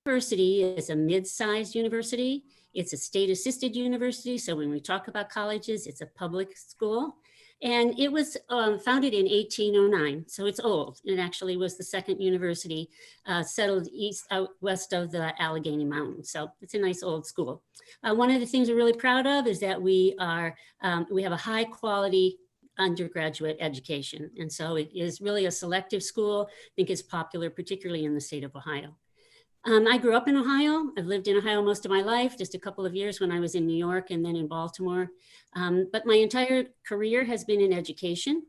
University is a mid-sized university. It's a state-assisted university. So when we talk about colleges, it's a public school. And it was founded in 1809, so it's old. It actually was the second university settled west of the Allegheny Mountains. So it's a nice old school. One of the things we're really proud of is that we have a high quality undergraduate education. And so it is really a selective school. I think it's popular, particularly in the state of Ohio. I grew up in Ohio. I've lived in Ohio most of my life, just a couple of years when I was in New York and then in Baltimore. But my entire career has been in education.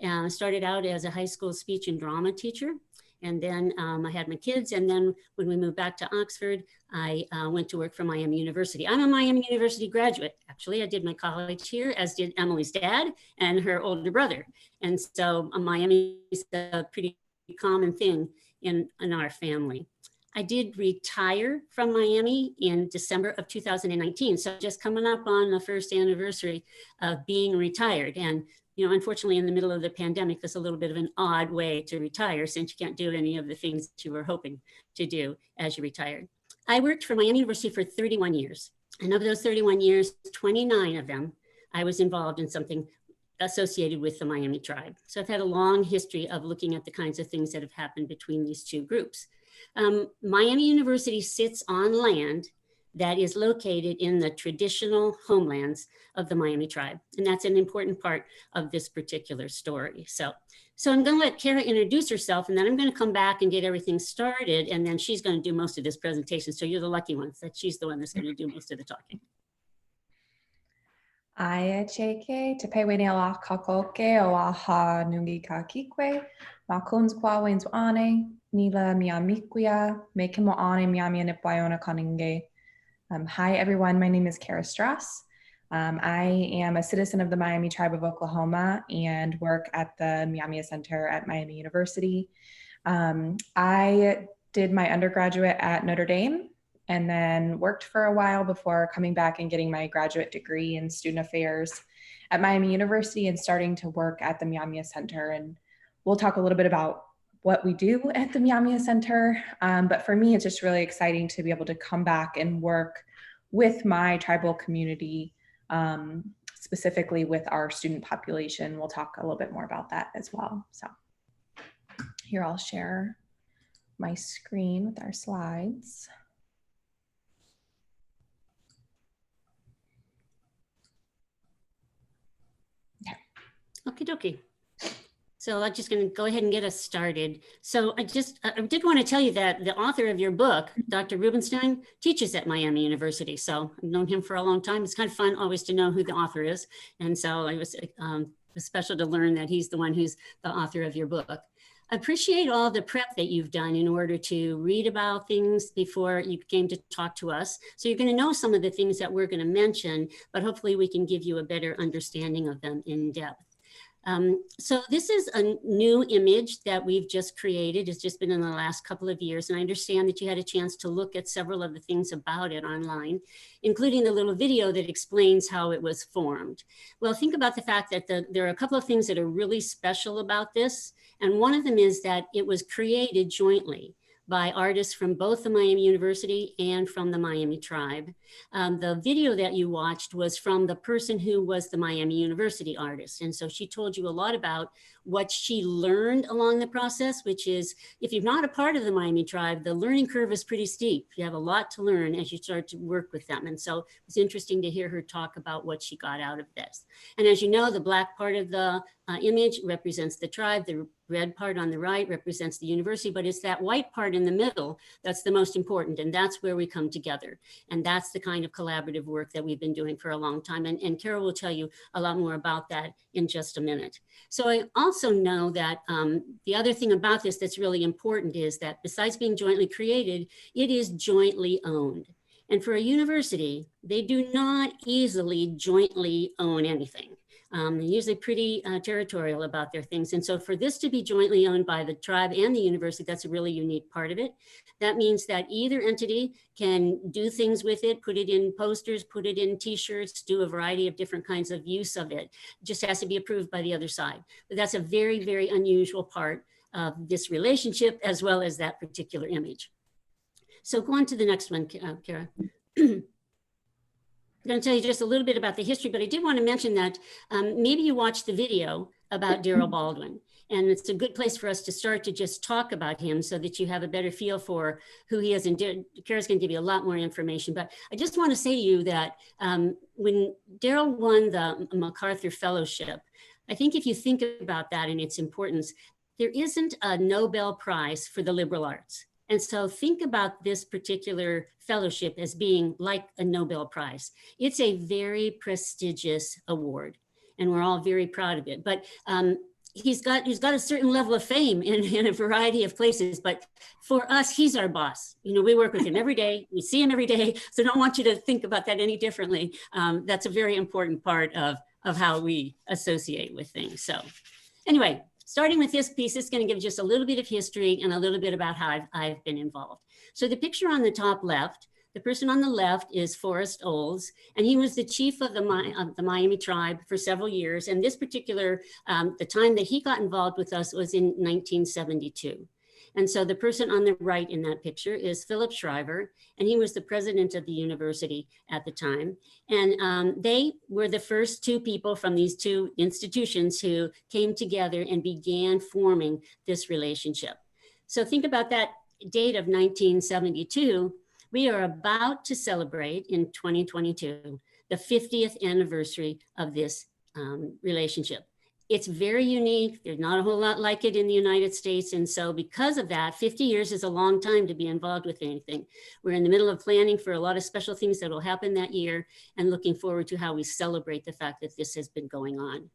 I started out as a high school speech and drama teacher. And then I had my kids. And then when we moved back to Oxford, I went to work for Miami University. I'm a Miami University graduate. Actually, I did my college here, as did Emily's dad and her older brother. And so Miami is a pretty common thing in our family. I did retire from Miami in December of 2019. So just coming up on the first anniversary of being retired. And, you know, unfortunately in the middle of the pandemic, that's a little bit of an odd way to retire since you can't do any of the things that you were hoping to do as you retired. I worked for Miami University for 31 years. And of those 31 years, 29 of them, I was involved in something associated with the Miami tribe. So I've had a long history of looking at the kinds of things that have happened between these two groups. Miami University sits on land that is located in the traditional homelands of the Miami tribe. And that's an important part of this particular story. So I'm going to let Kara introduce herself, and then I'm going to come back and get everything started. And then she's going to do most of this presentation. So you're the lucky ones that she's the one that's going to do most of the talking. Aia cheke te pewene ala kakoke o aha nungi ka kikwe, ma kons kwa wens ane, nila miamikwia, me kimo ane miamia nipwaiona kaninge. Hi everyone, my name is Kara Strauss. I am a citizen of the Miami Tribe of Oklahoma and work at the Myaamia Center at Miami University. I did my undergraduate at Notre Dame and then worked for a while before coming back and getting my graduate degree in student affairs at Miami University and starting to work at the Myaamia Center. And we'll talk a little bit about what we do at the Myaamia Center. But for me, it's just really exciting to be able to come back and work with my tribal community, specifically with our student population. We'll talk a little bit more about that as well. So here I'll share my screen with our slides. Okie dokie. So I'm just going to go ahead and get us started. So I did want to tell you that the author of your book, Dr. Rubenstein, teaches at Miami University. So I've known him for a long time. It's kind of fun always to know who the author is. And so it was special to learn that he's the one who's the author of your book. I appreciate all the prep that you've done in order to read about things before you came to talk to us. So you're going to know some of the things that we're going to mention, but hopefully we can give you a better understanding of them in depth. So this is a new image that we've just created. It's just been in the last couple of years. And I understand that you had a chance to look at several of the things about it online, including the little video that explains how it was formed. Well, think about the fact that there are a couple of things that are really special about this. And one of them is that it was created jointly by artists from both the Miami University and from the Miami tribe. The video that you watched was from the person who was the Miami University artist. And so she told you a lot about what she learned along the process, which is, if you're not a part of the Miami tribe, the learning curve is pretty steep. You have a lot to learn as you start to work with them. And so it's interesting to hear her talk about what she got out of this. And as you know, the black part of the image represents the tribe. The red part on the right represents the university, but it's that white part in the middle that's the most important. And that's where we come together. And that's the kind of collaborative work that we've been doing for a long time. And Carol will tell you a lot more about that in just a minute. So I also know that the other thing about this that's really important is that besides being jointly created, it is jointly owned. And for a university, they do not easily jointly own anything. They're usually pretty territorial about their things. And so for this to be jointly owned by the tribe and the university, that's a really unique part of it. That means that either entity can do things with it, put it in posters, put it in t-shirts, do a variety of different kinds of use of it. It just has to be approved by the other side. But that's a very, very unusual part of this relationship, as well as that particular image. So go on to the next one, Kara. I'm going to tell you just a little bit about the history, but I did want to mention that maybe you watched the video about Darrell Baldwin. And it's a good place for us to start to just talk about him so that you have a better feel for who he is. And Kara's going to give you a lot more information. But I just want to say to you that when Darrell won the MacArthur Fellowship, I think if you think about that and its importance, there isn't a Nobel Prize for the liberal arts. And so think about this particular fellowship as being like a Nobel Prize. It's a very prestigious award, and we're all very proud of it. But he's got a certain level of fame in a variety of places, but for us, he's our boss. You know, we work with him every day, we see him every day, so I don't want you to think about that any differently. That's a very important part of how we associate with things. So anyway, starting with this piece, it's going to give just a little bit of history and a little bit about how I've been involved. So the picture on the top left, the person on the left is Forrest Olds, and he was the chief of the Myaamia tribe for several years. And this particular, the time that he got involved with us was in 1972. And so the person on the right in that picture is Philip Shriver, and he was the president of the university at the time. And they were the first two people from these two institutions who came together and began forming this relationship. So think about that date of 1972. We are about to celebrate in 2022 the 50th anniversary of this relationship. It's very unique. There's not a whole lot like it in the United States. And so because of that, 50 years is a long time to be involved with anything. We're in the middle of planning for a lot of special things that will happen that year and looking forward to how we celebrate the fact that this has been going on.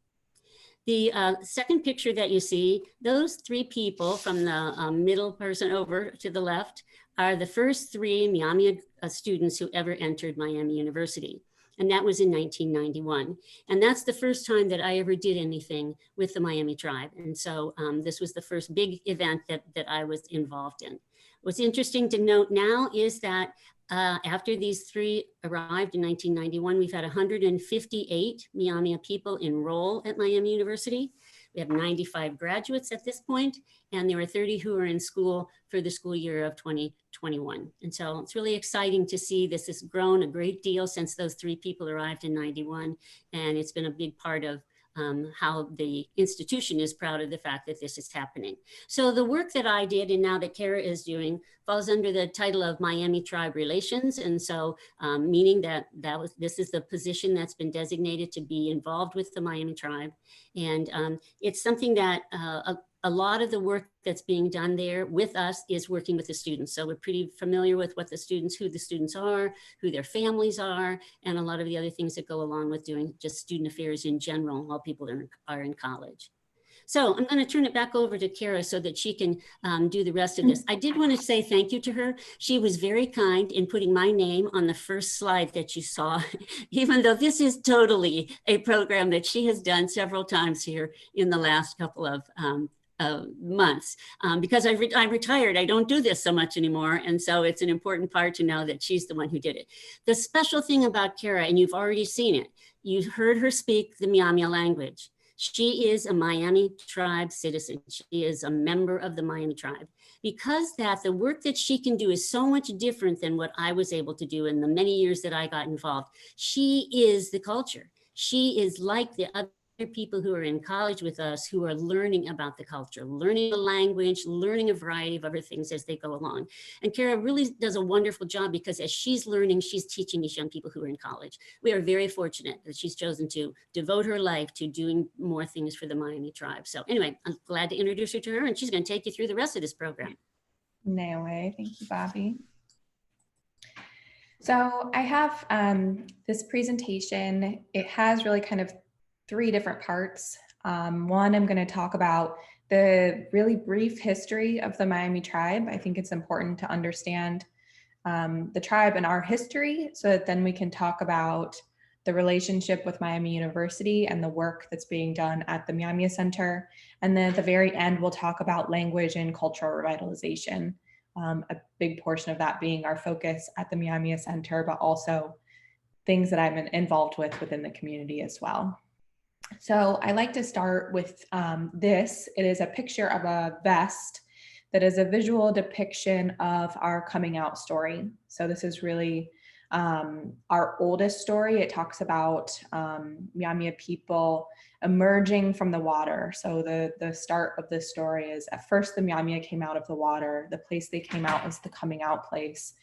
The second picture that you see, those three people from the middle person over to the left are the first three Myaamia students who ever entered Miami University. And that was in 1991. And that's the first time that I ever did anything with the Myaamia tribe. And so this was the first big event that I was involved in. What's interesting to note now is that after these three arrived in 1991, we've had 158 Myaamia people enroll at Miami University. We have 95 graduates at this point, and there are 30 who are in school for the school year of 2021. And so it's really exciting to see this has grown a great deal since those three people arrived in 91. And it's been a big part of how the institution is proud of the fact that this is happening. So the work that I did and now that Kara is doing falls under the title of Miami Tribe Relations. And so meaning that this is the position that's been designated to be involved with the Miami tribe. And it's something that a lot of the work that's being done there with us is working with the students. So we're pretty familiar with what the students, who the students are, who their families are, and a lot of the other things that go along with doing just student affairs in general while people are in college. So I'm going to turn it back over to Kara so that she can do the rest of this. I did want to say thank you to her. She was very kind in putting my name on the first slide that you saw, even though this is totally a program that she has done several times here in the last couple of months. Because I retired, I don't do this so much anymore. And so it's an important part to know that she's the one who did it. The special thing about Kara, and you've already seen it, you heard her speak the Myaamia language. She is a Miami tribe citizen. She is a member of the Miami tribe. Because the work that she can do is so much different than what I was able to do in the many years that I got involved. She is the culture. She is like the other people who are in college with us who are learning about the culture, learning the language, learning a variety of other things as they go along. And Kara really does a wonderful job because as she's learning, she's teaching these young people who are in college. We are very fortunate that she's chosen to devote her life to doing more things for the Miami tribe. So anyway, I'm glad to introduce her to her, and she's going to take you through the rest of this program. No way. Thank you, Bobby. So I have this presentation. It has really kind of three different parts. One, I'm going to talk about the really brief history of the Miami tribe. I think it's important to understand the tribe and our history so that then we can talk about the relationship with Miami University and the work that's being done at the Myaamia Center. And then at the very end, we'll talk about language and cultural revitalization. A big portion of that being our focus at the Myaamia Center, but also things that I'm involved with within the community as well. So I like to start with this. It is a picture of a vest that is a visual depiction of our coming out story. So this is really our oldest story. It talks about Myaamia people emerging from the water. So the start of this story is, at first the Myaamia came out of the water. The place they came out was the coming out place.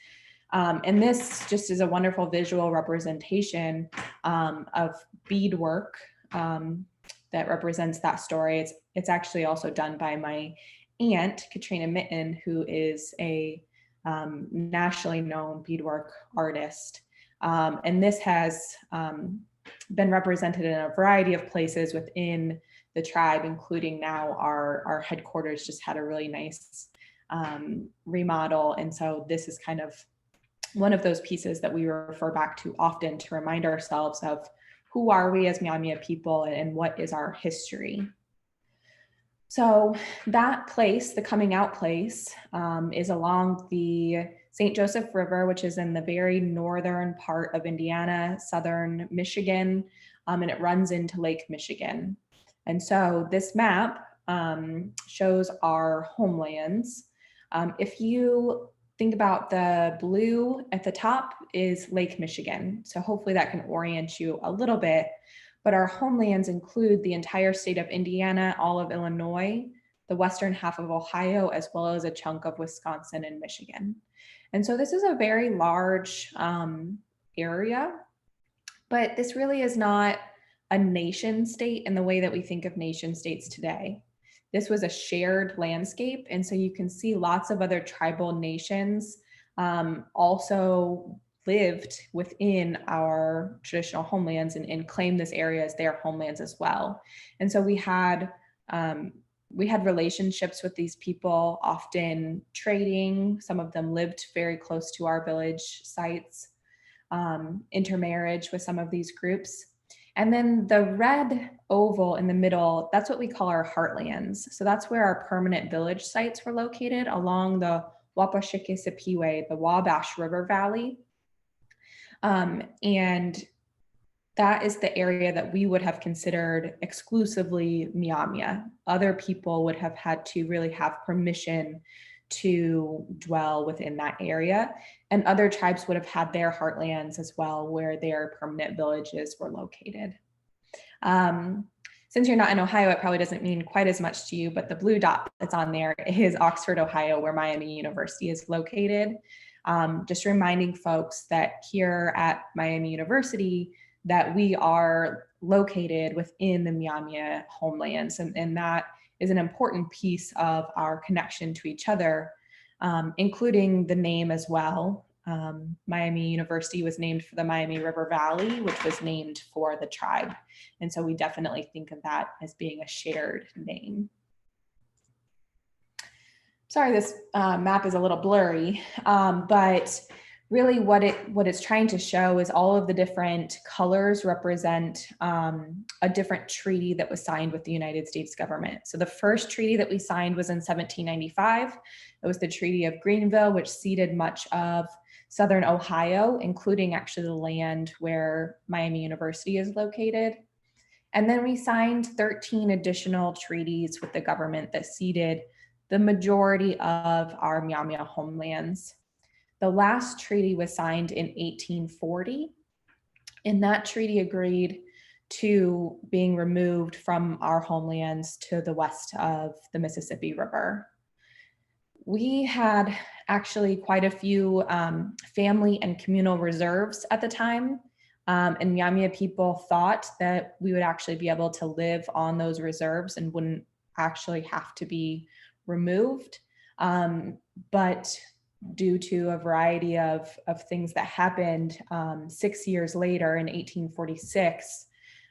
And this just is a wonderful visual representation of beadwork that represents that story. It's actually also done by my aunt, Katrina Mitten, who is a nationally known beadwork artist. And this has been represented in a variety of places within the tribe, including now our headquarters just had a really nice remodel. And so this is kind of one of those pieces that we refer back to often to remind ourselves of who are we as Myaamia people and what is our history. So that place, the coming out place, is along the St. Joseph River, which is in the very northern part of Indiana, southern Michigan, and it runs into Lake Michigan. And so this map shows our homelands. If you think about the blue at the top is Lake Michigan. So hopefully that can orient you a little bit. But our homelands include the entire state of Indiana, all of Illinois, the western half of Ohio, as well as a chunk of Wisconsin and Michigan. And so this is a very large area, but this really is not a nation state in the way that we think of nation states today. This was a shared landscape. And so you can see lots of other tribal nations also lived within our traditional homelands and claimed this area as their homelands as well. And so we had relationships with these people, often trading. Some of them lived very close to our village sites, intermarriage with some of these groups. And then the red oval in the middle, that's what we call our heartlands. So that's where our permanent village sites were located along the Wapashikisipiwe, the Wabash River Valley. And that is the area that we would have considered exclusively Myaamia. Other people would have had to really have permission to dwell within that area. And other tribes would have had their heartlands as well, where their permanent villages were located. Since you're not in Ohio, it probably doesn't mean quite as much to you, but the blue dot that's on there is Oxford, Ohio, where Myaamia University is located. Just reminding folks that here at Myaamia University, that we are located within the Myaamia homelands, and that is an important piece of our connection to each other, including the name as well. Myaamia University was named for the Miami River Valley, which was named for the tribe. And so we definitely think of that as being a shared name. Sorry, this map is a little blurry, but really what it's trying to show is all of the different colors represent a different treaty that was signed with the United States government. So the first treaty that we signed was in 1795. It was the Treaty of Greenville, which ceded much of southern Ohio, including actually the land where Miami University is located. And then we signed 13 additional treaties with the government that ceded the majority of our Myaamia homelands. The last treaty was signed in 1840, and that treaty agreed to being removed from our homelands to the west of the Mississippi River. We had actually quite a few family and communal reserves at the time, and Myaamia people thought that we would actually be able to live on those reserves and wouldn't actually have to be removed. But due to a variety of things that happened 6 years later in 1846,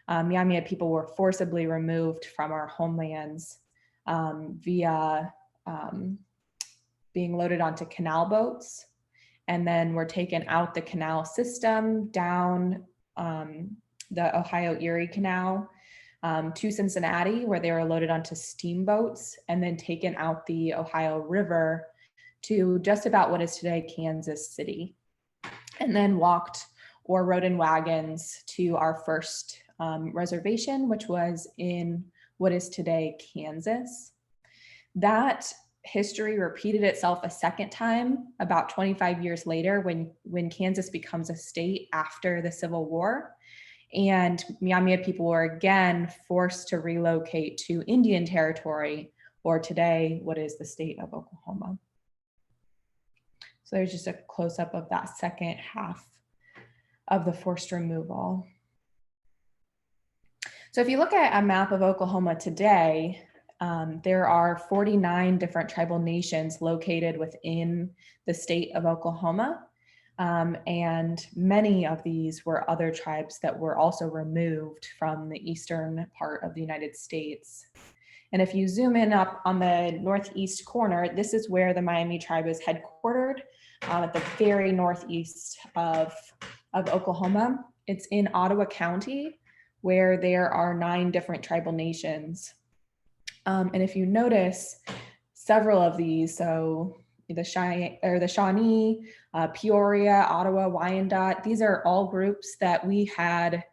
Myaamia people were forcibly removed from our homelands via being loaded onto canal boats, and then were taken out the canal system down the Ohio Erie Canal to Cincinnati, where they were loaded onto steamboats and then taken out the Ohio River to just about what is today Kansas City, and then walked or rode in wagons to our first reservation, which was in what is today Kansas. That history repeated itself a second time about 25 years later when Kansas becomes a state after the Civil War. And Myaamia people were again forced to relocate to Indian Territory, or today, what is the state of Oklahoma. So there's just a close-up of that second half of the forced removal. So if you look at a map of Oklahoma today, there are 49 different tribal nations located within the state of Oklahoma. And many of these were other tribes that were also removed from the eastern part of the United States. And if you zoom in up on the northeast corner, this is where the Myaamia tribe is headquartered, at the very northeast of Oklahoma. It's in Ottawa County, where there are 9 different tribal nations. And if you notice, several of these, so the Shawnee, Peoria, Ottawa, Wyandotte, these are all groups that we had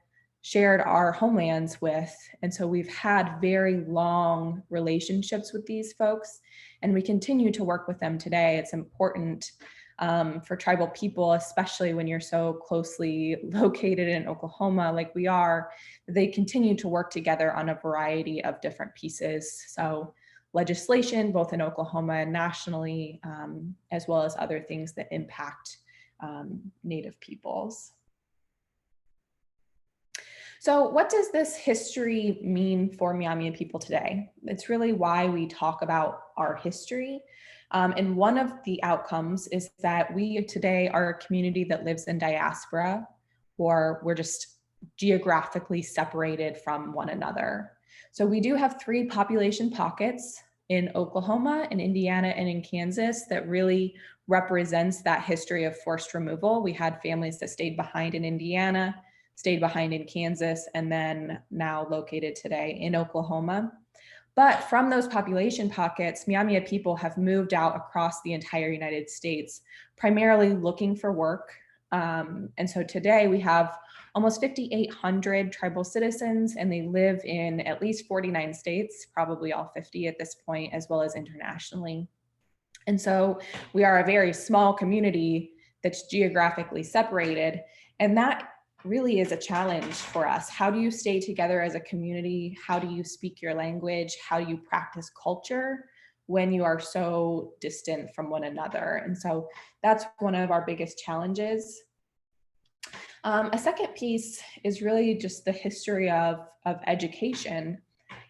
shared our homelands with. And so we've had very long relationships with these folks, and we continue to work with them today. It's important for tribal people, especially when you're so closely located in Oklahoma like we are. They continue to work together on a variety of different pieces. So legislation, both in Oklahoma and nationally, as well as other things that impact Native peoples. So what does this history mean for Myaamia people today? It's really why we talk about our history. And one of the outcomes is that we today are a community that lives in diaspora, or we're just geographically separated from one another. So we do have 3 population pockets in Oklahoma, in Indiana, and in Kansas that really represents that history of forced removal. We had families that stayed behind in Indiana, stayed behind in Kansas, and then now located today in Oklahoma. But from those population pockets, Myaamia people have moved out across the entire United States, primarily looking for work. And so today we have almost 5,800 tribal citizens, and they live in at least 49 states, probably all 50 at this point, as well as internationally. And so we are a very small community that's geographically separated, and that really is a challenge for us. How do you stay together as a community? How do you speak your language? How do you practice culture when you are so distant from one another? And so that's one of our biggest challenges. A second piece is really just the history of education.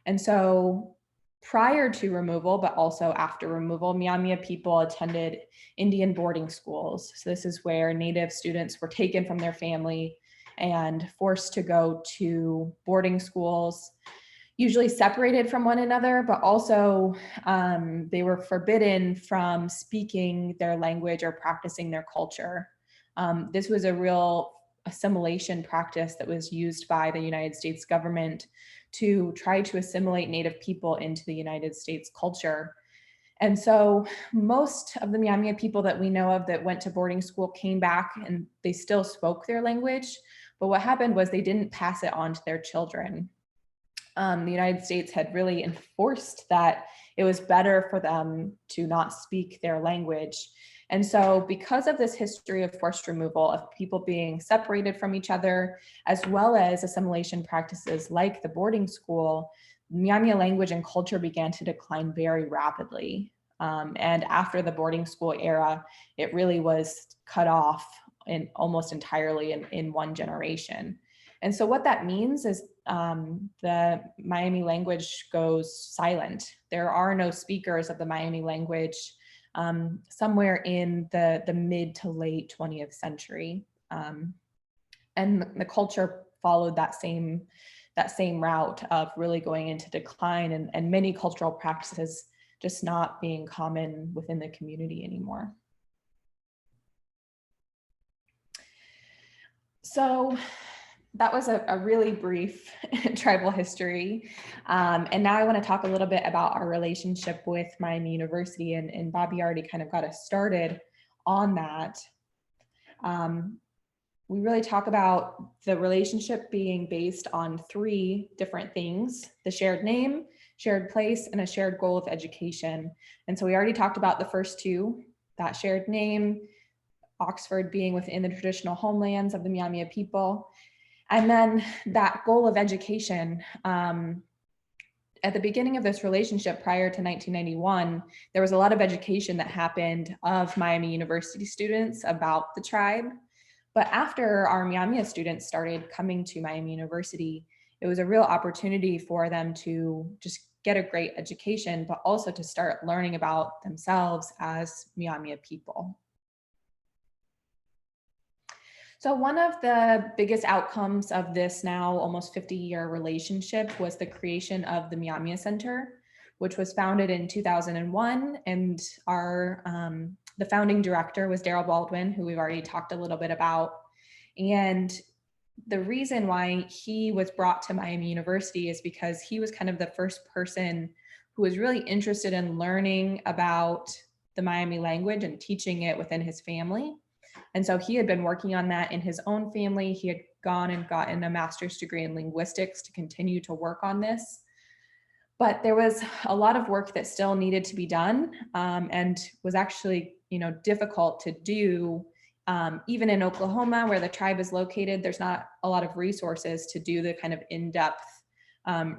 And so prior to removal, but also after removal, Myaamia people attended Indian boarding schools. So this is where Native students were taken from their family and forced to go to boarding schools, usually separated from one another, but also they were forbidden from speaking their language or practicing their culture. This was a real assimilation practice that was used by the United States government to try to assimilate Native people into the United States culture. And so most of the Myaamia people that we know of that went to boarding school came back and they still spoke their language. But what happened was they didn't pass it on to their children. The United States had really enforced that it was better for them to not speak their language. And so because of this history of forced removal, of people being separated from each other, as well as assimilation practices like the boarding school, Myaamia language and culture began to decline very rapidly. And after the boarding school era, it really was cut off almost entirely in one generation. And so what that means is the Myaamia language goes silent. There are no speakers of the Myaamia language somewhere in the mid to late 20th century. And the culture followed that same route of really going into decline, and many cultural practices just not being common within the community anymore. So that was a really brief tribal history. And now I want to talk a little bit about our relationship with Myaamia University, and Bobby already kind of got us started on that. We really talk about the relationship being based on 3 different things: the shared name, shared place, and a shared goal of education. And so we already talked about the first two, that shared name, Oxford being within the traditional homelands of the Myaamia people. And then that goal of education. At the beginning of this relationship prior to 1991, there was a lot of education that happened of Miami University students about the tribe. But after our Myaamia students started coming to Miami University, it was a real opportunity for them to just get a great education, but also to start learning about themselves as Myaamia people. So one of the biggest outcomes of this now almost 50-year relationship was the creation of the Myaamia Center, which was founded in 2001. And the founding director was Daryl Baldwin, who we've already talked a little bit about. And the reason why he was brought to Miami University is because he was kind of the first person who was really interested in learning about the Miami language and teaching it within his family. And so he had been working on that in his own family. He had gone and gotten a master's degree in linguistics to continue to work on this. But there was a lot of work that still needed to be done, and was actually, difficult to do. Even in Oklahoma, where the tribe is located, there's not a lot of resources to do the kind of in-depth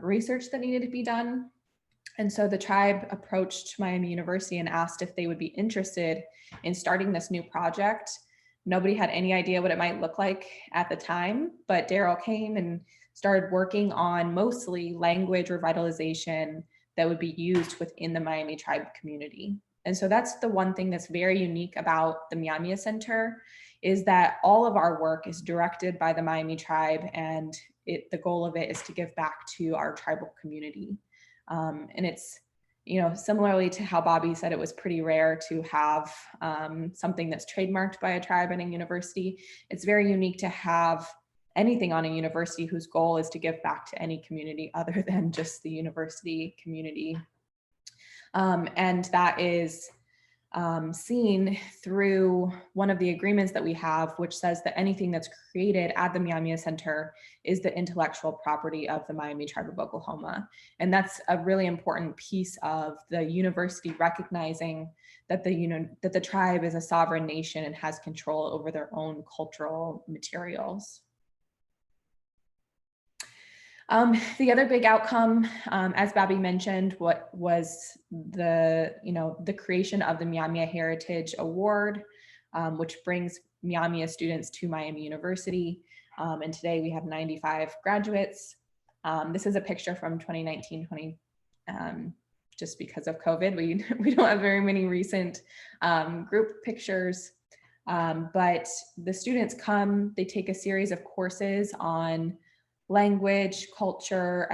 research that needed to be done. And so the tribe approached Miami University and asked if they would be interested in starting this new project. Nobody had any idea what it might look like at the time, but Daryl came and started working on mostly language revitalization that would be used within the Miami tribe community. And so that's the one thing that's very unique about the Myaamia Center, is that all of our work is directed by the Miami tribe, and the goal of it is to give back to our tribal community. And it's, similarly to how Bobby said, it was pretty rare to have something that's trademarked by a tribe and a university. It's very unique to have anything on a university whose goal is to give back to any community other than just the university community. And that is seen through one of the agreements that we have, which says that anything that's created at the Myaamia Center is the intellectual property of the Miami Tribe of Oklahoma. And that's a really important piece of the university recognizing that that the tribe is a sovereign nation and has control over their own cultural materials. The other big outcome, as Bobby mentioned, what was the creation of the Myaamia Heritage Award, which brings Myaamia students to Miami University. And today we have 95 graduates. This is a picture from 2019-20, just because of COVID, we don't have very many recent group pictures. But the students come, they take a series of courses on language, culture,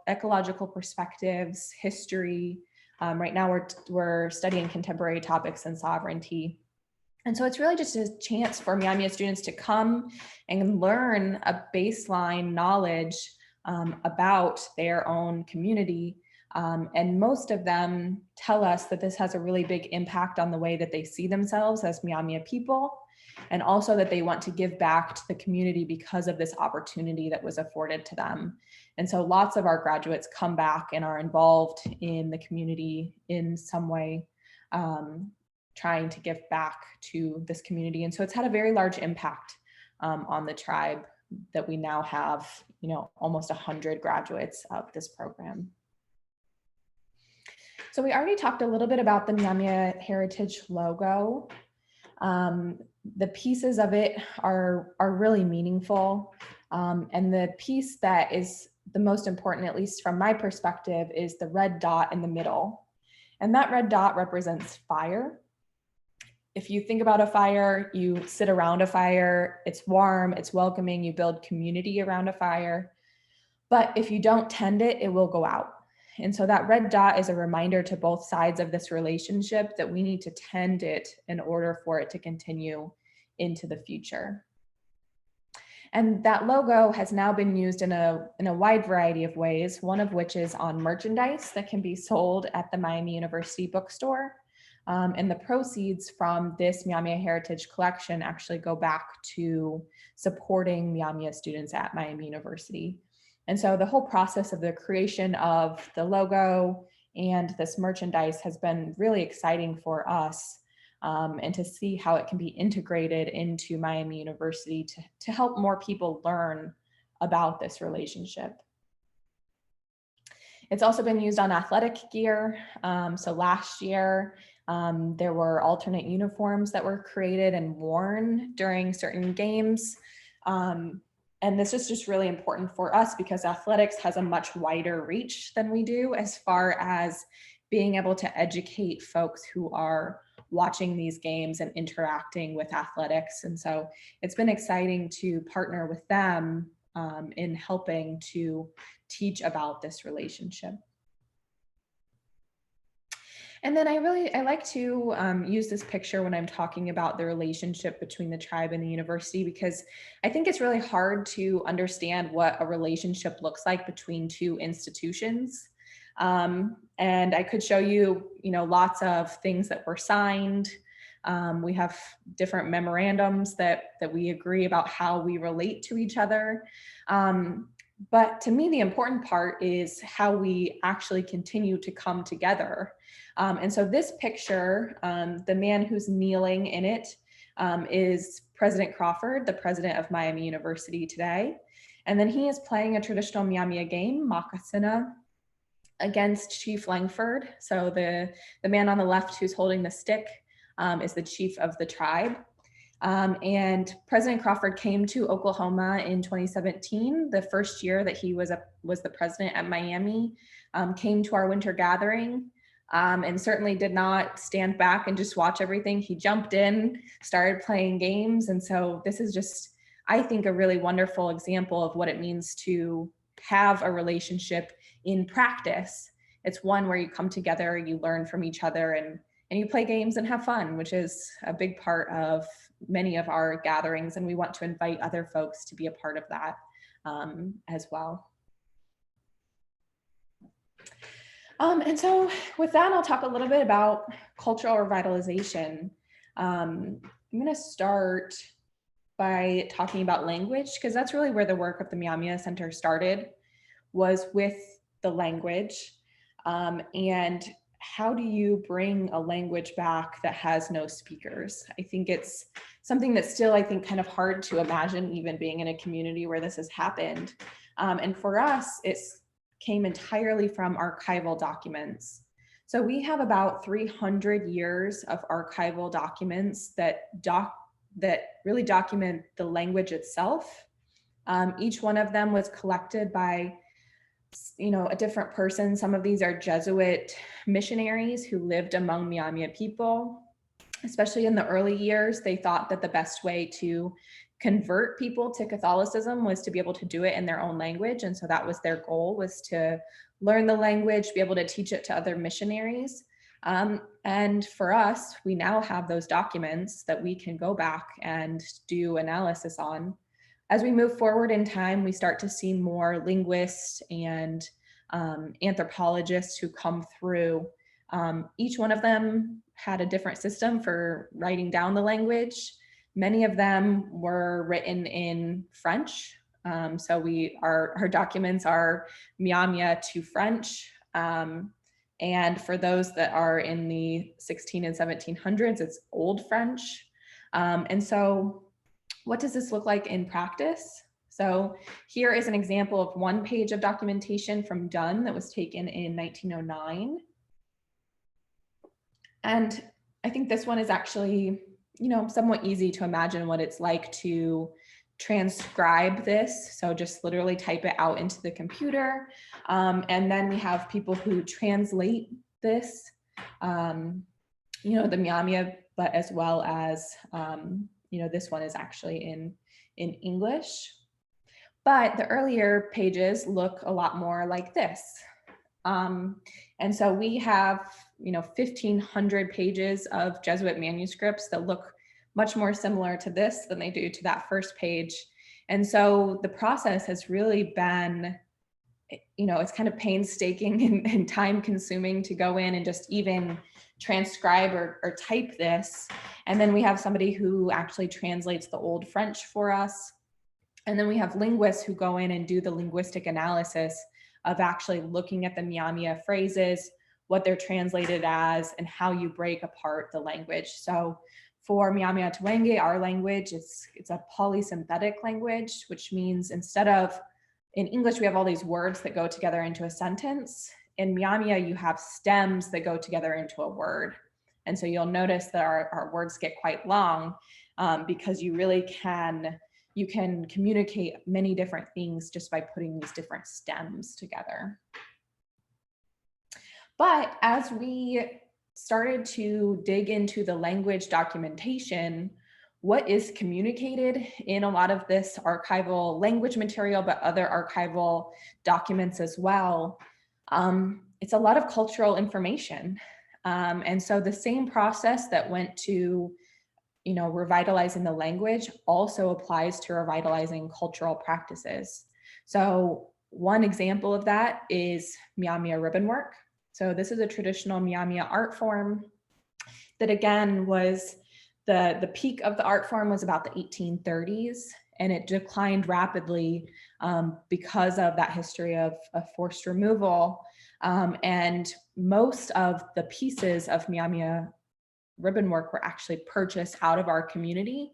ecological perspectives, history. Right now we're studying contemporary topics and sovereignty. And so it's really just a chance for Myaamia students to come and learn a baseline knowledge about their own community. And most of them tell us that this has a really big impact on the way that they see themselves as Myaamia people, and also that they want to give back to the community because of this opportunity that was afforded to them. And so lots of our graduates come back and are involved in the community in some way, trying to give back to this community. And so it's had a very large impact on the tribe that we now have, almost 100 graduates of this program. So we already talked a little bit about the Myaamia Heritage logo. The pieces of it are really meaningful. And the piece that is the most important, at least from my perspective, is the red dot in the middle. And that red dot represents fire. If you think about a fire, you sit around a fire, it's warm, it's welcoming, you build community around a fire. But if you don't tend it, it will go out. And so that red dot is a reminder to both sides of this relationship that we need to tend it in order for it to continue into the future. And that logo has now been used in a wide variety of ways, one of which is on merchandise that can be sold at the Miami University bookstore. And the proceeds from this Myaamia Heritage Collection actually go back to supporting Myaamia students at Miami University. And so the whole process of the creation of the logo and this merchandise has been really exciting for us, and to see how it can be integrated into Miami University to help more people learn about this relationship. It's also been used on athletic gear. So last year, there were alternate uniforms that were created and worn during certain games. And this is just really important for us because athletics has a much wider reach than we do as far as being able to educate folks who are watching these games and interacting with athletics. And so it's been exciting to partner with them in helping to teach about this relationship. And then I like to use this picture when I'm talking about the relationship between the tribe and the university, because I think it's really hard to understand what a relationship looks like between two institutions. And I could show you, lots of things that were signed. We have different memorandums that we agree about how we relate to each other. But to me, the important part is how we actually continue to come together. And so this picture, the man who's kneeling in it is President Crawford, the president of Miami University today. And then he is playing a traditional Myaamia game, Makasina, against Chief Langford. So the man on the left who's holding the stick is the chief of the tribe. And President Crawford came to Oklahoma in 2017, the first year that he was the president at Miami, came to our winter gathering, and certainly did not stand back and just watch everything. He jumped in, started playing games. And so this is just, I think, a really wonderful example of what it means to have a relationship in practice. It's one where you come together, you learn from each other, and you play games and have fun, which is a big part of many of our gatherings. And we want to invite other folks to be a part of that as well. And so with that, I'll talk a little bit about cultural revitalization. I'm going to start by talking about language, because that's really where the work of the Myaamia Center started, was with the language. And how do you bring a language back that has no speakers? I think it's something that's still, kind of hard to imagine, even being in a community where this has happened. And for us, it came entirely from archival documents. So we have about 300 years of archival documents that really document the language itself. Each one of them was collected by a different person. Some of these are Jesuit missionaries who lived among Myaamia people. Especially in the early years, they thought that the best way to convert people to Catholicism was to be able to do it in their own language. And so that was their goal, was to learn the language, be able to teach it to other missionaries. And for us, we now have those documents that we can go back and do analysis on. As we move forward in time, we start to see more linguists and anthropologists who come through. Each one of them had a different system for writing down the language. Many of them were written in French. So our documents are Myaamia to French. And for those that are in the 16 and 1700s, it's Old French. And so what does this look like in practice? So here is an example of one page of documentation from Dunn that was taken in 1909. And I think this one is actually, somewhat easy to imagine what it's like to transcribe this. So just literally type it out into the computer. And then we have people who translate this, the Myaamia, but as well as, this one is actually in English. But the earlier pages look a lot more like this. And so we have, 1,500 pages of Jesuit manuscripts that look much more similar to this than they do to that first page. And so the process has really been, it's kind of painstaking and time consuming to go in and just even transcribe or type this. And then we have somebody who actually translates the Old French for us. And then we have linguists who go in and do the linguistic analysis of actually looking at the Myaamia phrases, what they're translated as, and how you break apart the language. So for Myaamia Twenge, our language, it's a polysynthetic language, which means instead of, in English, we have all these words that go together into a sentence. In Myaamia, you have stems that go together into a word. And so you'll notice that our words get quite long because you really can communicate many different things just by putting these different stems together. But as we started to dig into the language documentation, what is communicated in a lot of this archival language material, but other archival documents as well, it's a lot of cultural information. And so the same process that went to revitalizing the language also applies to revitalizing cultural practices. So one example of that is Myaamia ribbon work. So this is a traditional Myaamia art form that, again, was the peak of the art form was about the 1830s, and it declined rapidly because of that history of forced removal. And most of the pieces of Myaamia ribbon work were actually purchased out of our community,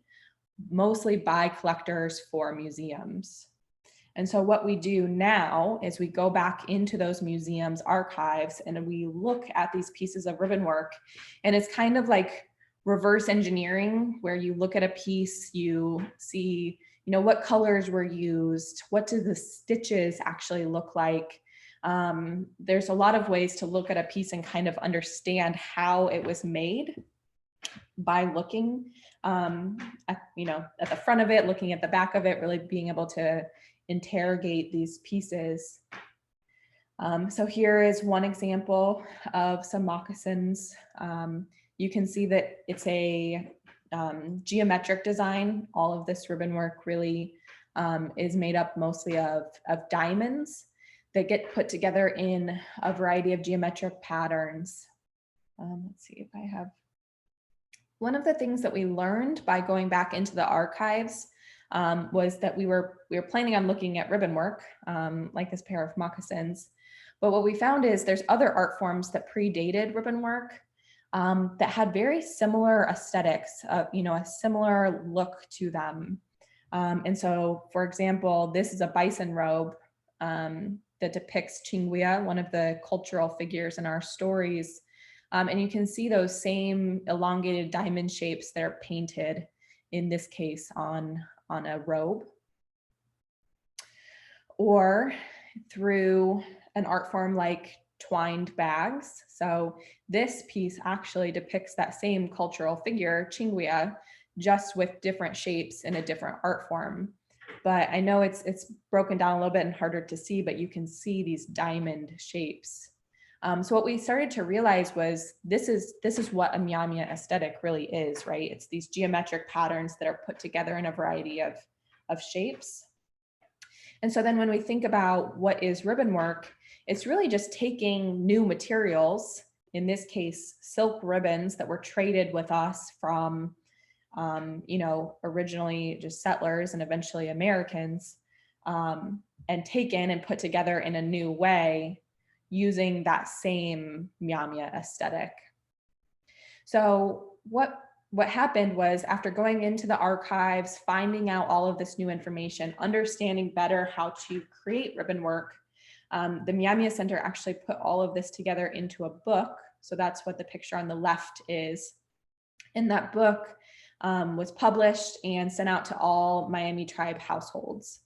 mostly by collectors for museums. And so what we do now is we go back into those museums' archives and we look at these pieces of ribbon work, and it's kind of like reverse engineering, where you look at a piece, you see, what colors were used, what do the stitches actually look like. There's a lot of ways to look at a piece and kind of understand how it was made by looking at the front of it, looking at the back of it, really being able to interrogate these pieces. So here is one example of some moccasins. You can see that it's a geometric design. All of this ribbon work really is made up mostly of diamonds that get put together in a variety of geometric patterns. Let's see if I have. One of the things that we learned by going back into the archives was that we were planning on looking at ribbon work, like this pair of moccasins. But what we found is there's other art forms that predated ribbon work that had very similar aesthetics, a similar look to them. And so, for example, this is a bison robe that depicts Chinguia, one of the cultural figures in our stories. And you can see those same elongated diamond shapes that are painted, in this case, on a robe. Or through an art form like twined bags. So this piece actually depicts that same cultural figure, Chinguia, just with different shapes in a different art form. But I know it's broken down a little bit and harder to see, but you can see these diamond shapes. So what we started to realize was this is what a Myaamia aesthetic really is, right? It's these geometric patterns that are put together in a variety of shapes. And so then when we think about what is ribbon work, it's really just taking new materials, in this case, silk ribbons that were traded with us from, originally just settlers and eventually Americans, and taken and put together in a new way using that same Myaamia aesthetic. So what happened was, after going into the archives, finding out all of this new information, understanding better how to create ribbon work, the Myaamia Center actually put all of this together into a book. So that's what the picture on the left is. And that book was published and sent out to all Miami tribe households.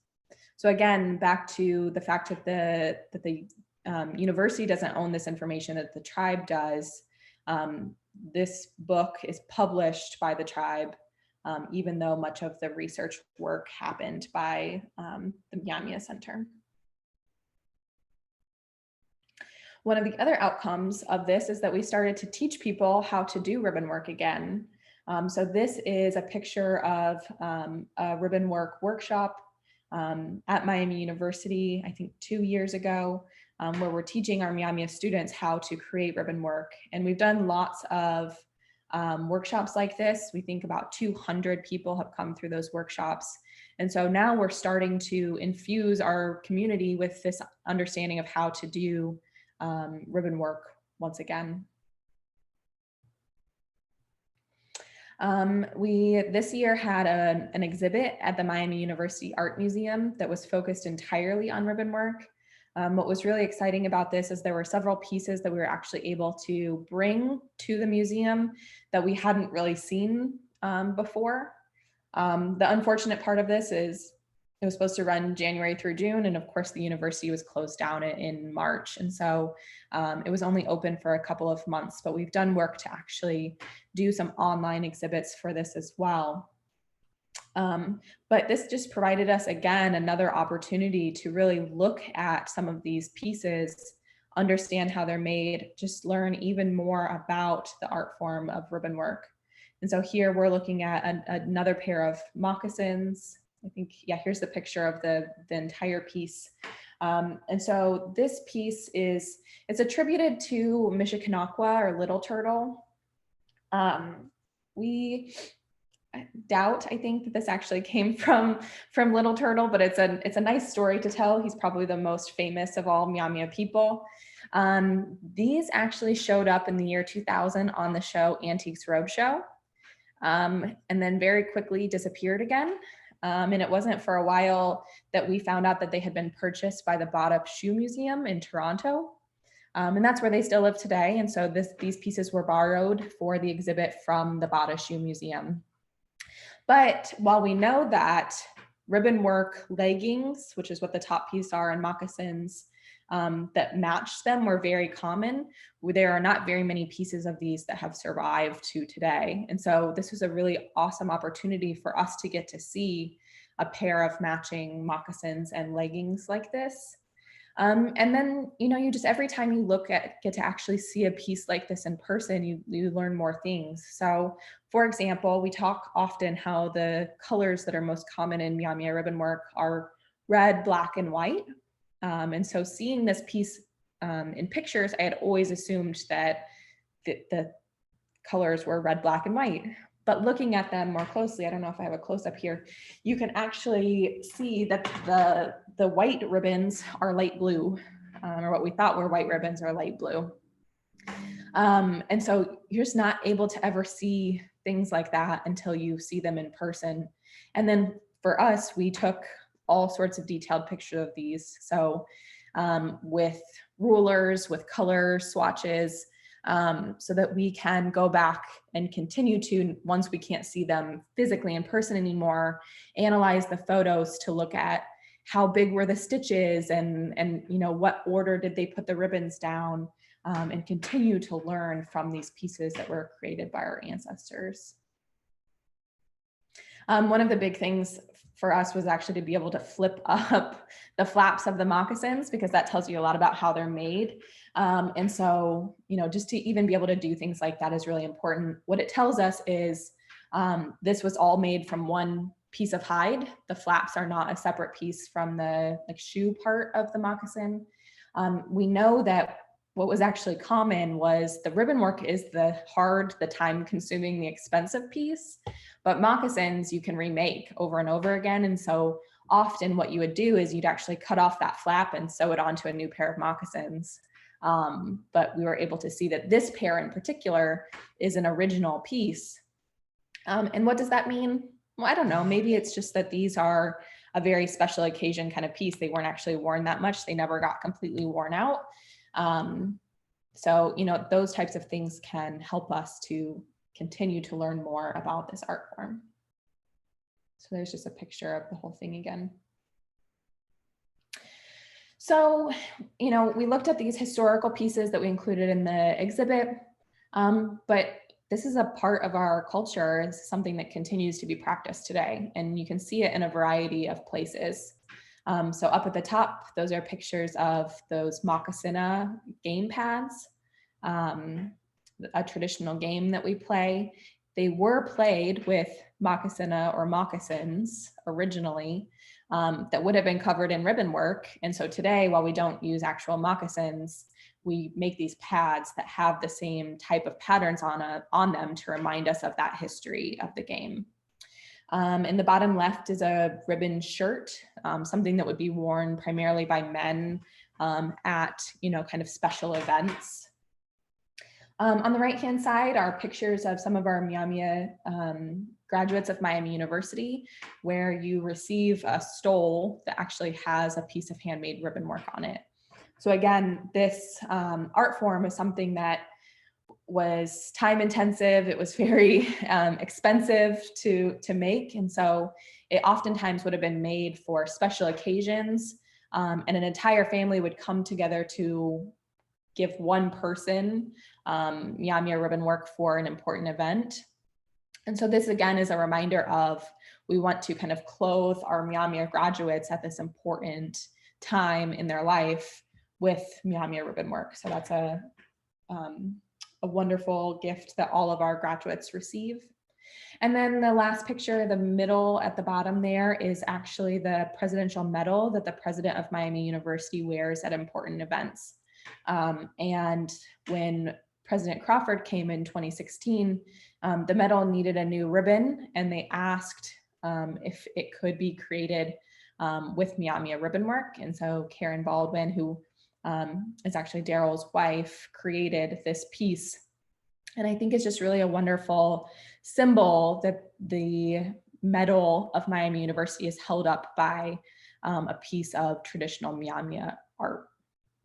So again, back to the fact that the university doesn't own this information, that the tribe does. This book is published by the tribe, even though much of the research work happened by the Myaamia Center. One of the other outcomes of this is that we started to teach people how to do ribbon work again. So this is a picture of a ribbon work workshop at Miami University, I think 2 years ago, where we're teaching our Myaamia students how to create ribbon work. And we've done lots of workshops like this. We think about 200 people have come through those workshops. And so now we're starting to infuse our community with this understanding of how to do ribbon work once again. We this year had an exhibit at the Miami University Art Museum that was focused entirely on ribbon work. What was really exciting about this is there were several pieces that we were actually able to bring to the museum that we hadn't really seen before. The unfortunate part of this is it was supposed to run January through June, and of course the university was closed down in March. And so it was only open for a couple of months, but we've done work to actually do some online exhibits for this as well. But this just provided us, again, another opportunity to really look at some of these pieces, understand how they're made, just learn even more about the art form of ribbon work. And so here we're looking at another pair of moccasins. I think, yeah, here's the picture of the entire piece. And so this piece it's attributed to Mishikanakwa, or Little Turtle. We doubt, I think, that this actually came from Little Turtle, but it's a nice story to tell. He's probably the most famous of all Myaamia people. These actually showed up in the year 2000 on the show Antiques Roadshow, and then very quickly disappeared again. And it wasn't for a while that we found out that they had been purchased by the Bought-Up Shoe Museum in Toronto. And that's where they still live today. And so these pieces were borrowed for the exhibit from the Bought-Up Shoe Museum. But while we know that ribbon work leggings, which is what the top piece are, and moccasins that matched them were very common, there are not very many pieces of these that have survived to today. And so this was a really awesome opportunity for us to get to see a pair of matching moccasins and leggings like this. And then, you just, every time you get to actually see a piece like this in person, you learn more things. So for example, we talk often how the colors that are most common in Myaamia ribbon work are red, black, and white. And so seeing this piece in pictures, I had always assumed that the colors were red, black, and white. But looking at them more closely, I don't know if I have a close up here, you can actually see that the white ribbons are light blue, or what we thought were white ribbons are light blue. And so you're just not able to ever see things like that until you see them in person. And then for us, we took all sorts of detailed pictures of these. So with rulers, with color swatches, so that we can go back and continue to, once we can't see them physically in person anymore, analyze the photos to look at how big were the stitches and what order did they put the ribbons down, and continue to learn from these pieces that were created by our ancestors. One of the big things for us was actually to be able to flip up the flaps of the moccasins, because that tells you a lot about how they're made. And so, just to even be able to do things like that is really important. What it tells us is this was all made from one piece of hide. The flaps are not a separate piece from the shoe part of the moccasin. We know that what was actually common was the ribbon work is the hard, the time consuming, the expensive piece, but moccasins you can remake over and over again. And so often what you would do is you'd actually cut off that flap and sew it onto a new pair of moccasins. But we were able to see that this pair in particular is an original piece. And what does that mean? Well, I don't know. Maybe it's just that these are a very special occasion kind of piece. They weren't actually worn that much. They never got completely worn out. So, those types of things can help us to continue to learn more about this art form. So there's just a picture of the whole thing again. So, we looked at these historical pieces that we included in the exhibit, but this is a part of our culture. It's something that continues to be practiced today, and you can see it in a variety of places. So up at the top, those are pictures of those moccasina game pads, a traditional game that we play. They were played with moccasina or moccasins originally, that would have been covered in ribbon work. And so today, while we don't use actual moccasins, we make these pads that have the same type of patterns on them to remind us of that history of the game. In the bottom left is a ribbon shirt, something that would be worn primarily by men at, kind of special events. On the right-hand side are pictures of some of our Myaamia graduates of Miami University, where you receive a stole that actually has a piece of handmade ribbon work on it. So again, this art form is something that was time intensive. It was very expensive to make. And so it oftentimes would have been made for special occasions, and an entire family would come together to give one person Myaamia ribbon work for an important event. And so this again is a reminder of, we want to kind of clothe our Myaamia graduates at this important time in their life with Myaamia ribbon work. So that's a wonderful gift that all of our graduates receive. And then the last picture, the middle at the bottom there, is actually the presidential medal that the president of Miami University wears at important events. And when President Crawford came in 2016, the medal needed a new ribbon, and they asked if it could be created with Myaamia ribbon work. And so Karen Baldwin, who is actually Daryl's wife, created this piece. And I think it's just really a wonderful symbol that the medal of Miami University is held up by a piece of traditional Myaamia art,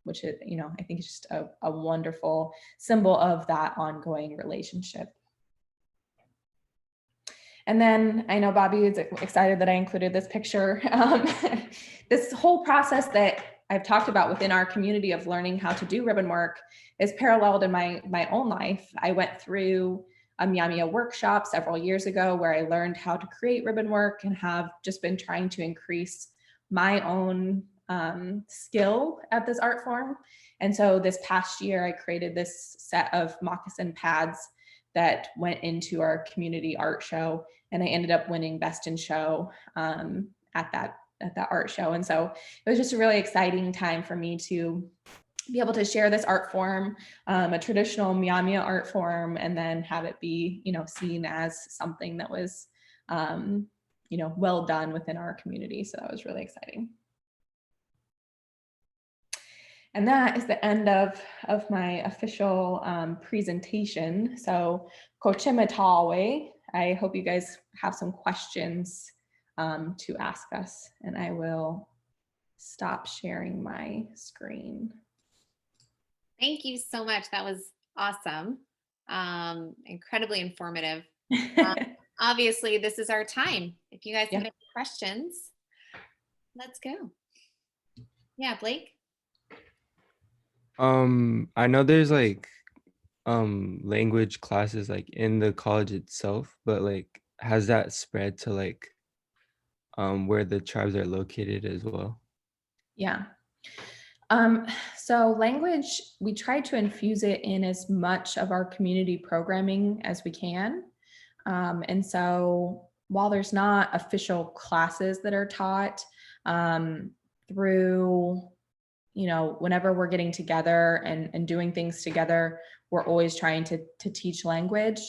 which is, I think it's just a wonderful symbol of that ongoing relationship. And then I know Bobby is excited that I included this picture. This whole process that I've talked about within our community of learning how to do ribbon work is paralleled in my own life. I went through a Myaamia workshop several years ago where I learned how to create ribbon work, and have just been trying to increase my own skill at this art form. And so this past year, I created this set of moccasin pads that went into our community art show, and I ended up winning Best in Show at that art show. And so it was just a really exciting time for me to be able to share this art form, a traditional Myaamia art form, and then have it be, seen as something that was, well done within our community. So that was really exciting. And that is the end of my official presentation. So Kochimatawe, I hope you guys have some questions to ask us, and I will stop sharing my screen. Thank you so much. That was awesome. Incredibly informative. Obviously, this is our time. If you guys have any questions, let's go. Yeah, Blake? I know there's language classes in the college itself, but has that spread to where the tribes are located as well? Yeah. So language, we try to infuse it in as much of our community programming as we can. And so while there's not official classes that are taught through, whenever we're getting together and doing things together, we're always trying to teach language.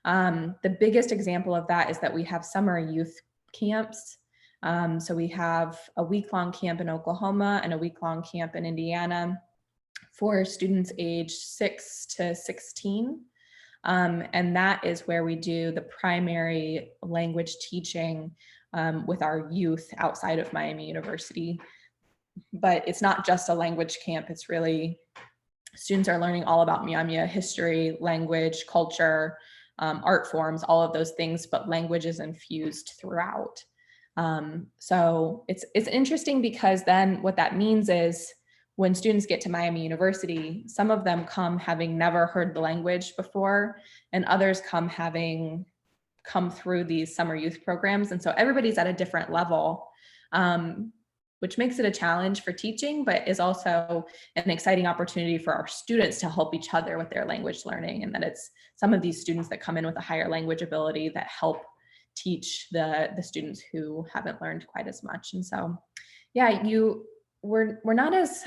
The biggest example of that is that we have summer youth camps. So we have a week-long camp in Oklahoma and a week-long camp in Indiana for students aged 6 to 16. And that is where we do the primary language teaching with our youth outside of Miami University. But it's not just a language camp, it's really, students are learning all about Myaamia history, language, culture, art forms, all of those things, but language is infused throughout. So it's interesting because then what that means is when students get to Miami University, some of them come having never heard the language before, and others come having come through these summer youth programs. And so everybody's at a different level, which makes it a challenge for teaching, but is also an exciting opportunity for our students to help each other with their language learning. And that it's some of these students that come in with a higher language ability that help teach the students who haven't learned quite as much. And so, yeah, we're not as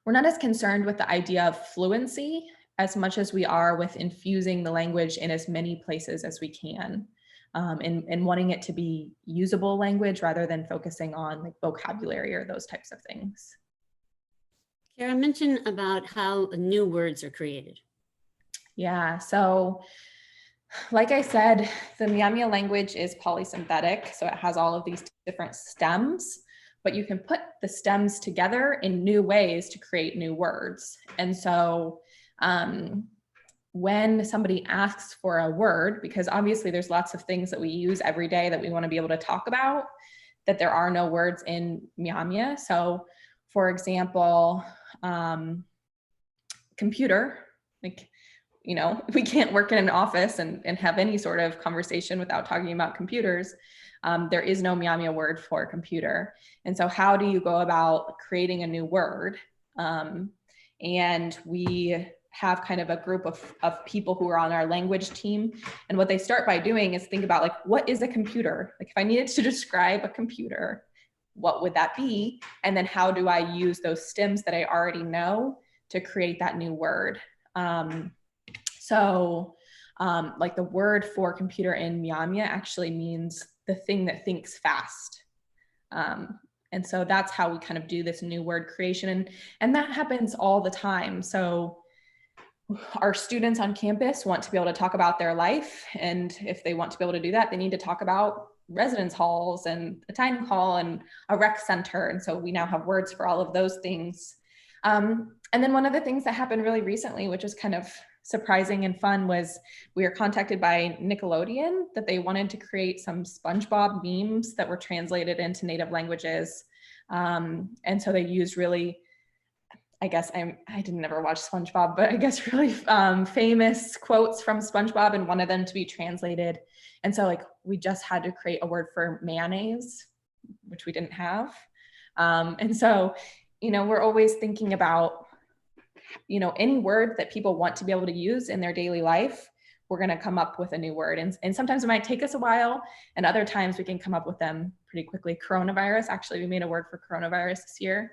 we're not as concerned with the idea of fluency as much as we are with infusing the language in as many places as we can, and wanting it to be usable language rather than focusing on like vocabulary or those types of things. Kara mentioned about how new words are created. Yeah, so like I said, the Myaamia language is polysynthetic, so it has all of these different stems, but you can put the stems together in new ways to create new words. And so when somebody asks for a word, because obviously there's lots of things that we use every day that we want to be able to talk about, that there are no words in Myaamia. So for example, computer, like, you know, we can't work in an office and have any sort of conversation without talking about computers. There is no Myaamia word for computer. And so how do you go about creating a new word? And we have kind of a group of people who are on our language team. And what they start by doing is think about like, what is a computer? Like if I needed to describe a computer, what would that be? And then how do I use those stems that I already know to create that new word? Like the word for computer in Myaamia actually means the thing that thinks fast. And so that's how we kind of do this new word creation. And that happens all the time. So our students on campus want to be able to talk about their life. And if they want to be able to do that, they need to talk about residence halls and a dining hall and a rec center. And so we now have words for all of those things. And then one of the things that happened really recently, which was kind of surprising and fun, was we were contacted by Nickelodeon that they wanted to create some SpongeBob memes that were translated into native languages. And so they used really, I guess I didn't ever watch SpongeBob, but I guess really famous quotes from SpongeBob and wanted them to be translated. And so like we just had to create a word for mayonnaise, which we didn't have. And so, you know, we're always thinking about, you know, any word that people want to be able to use in their daily life, we're going to come up with a new word. And sometimes it might take us a while, and other times we can come up with them pretty quickly. Coronavirus, actually, we made a word for coronavirus this year.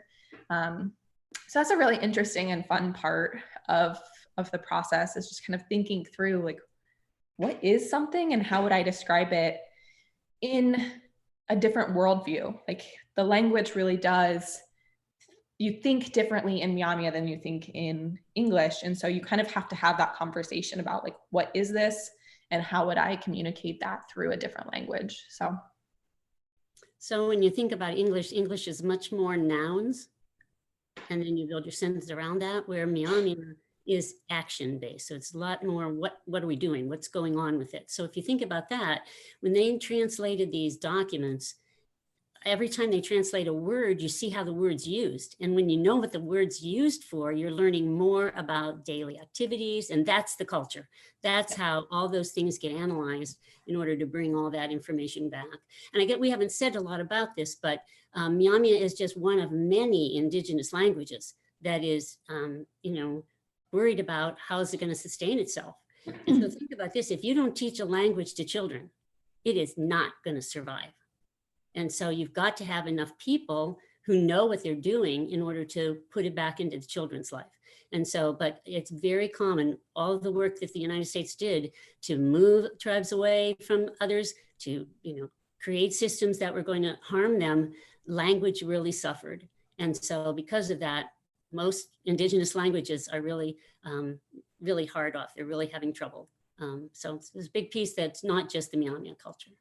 So that's a really interesting and fun part of the process, is just kind of thinking through like, what is something and how would I describe it in a different worldview? Like the language really does, you think differently in Myaamia than you think in English. And so you kind of have to have that conversation about like, what is this and how would I communicate that through a different language? So when you think about English is much more nouns, and then you build your sentence around that, where Myaamia is action-based. So it's a lot more, what are we doing? What's going on with it? So if you think about that, when they translated these documents, every time they translate a word, you see how the word's used. And when you know what the word's used for, you're learning more about daily activities, and that's the culture. That's how all those things get analyzed in order to bring all that information back. And we haven't said a lot about this, but Myaamia is just one of many indigenous languages that is, you know, worried about how is it going to sustain itself. And so think about this, if you don't teach a language to children, it is not going to survive. And so you've got to have enough people who know what they're doing in order to put it back into the children's life. And so, but it's very common, all of the work that the United States did to move tribes away from others, to, you know, create systems that were going to harm them, language really suffered. And so because of that, most indigenous languages are really, really hard off. They're really having trouble. So it's a big piece that's not just the Myaamia culture.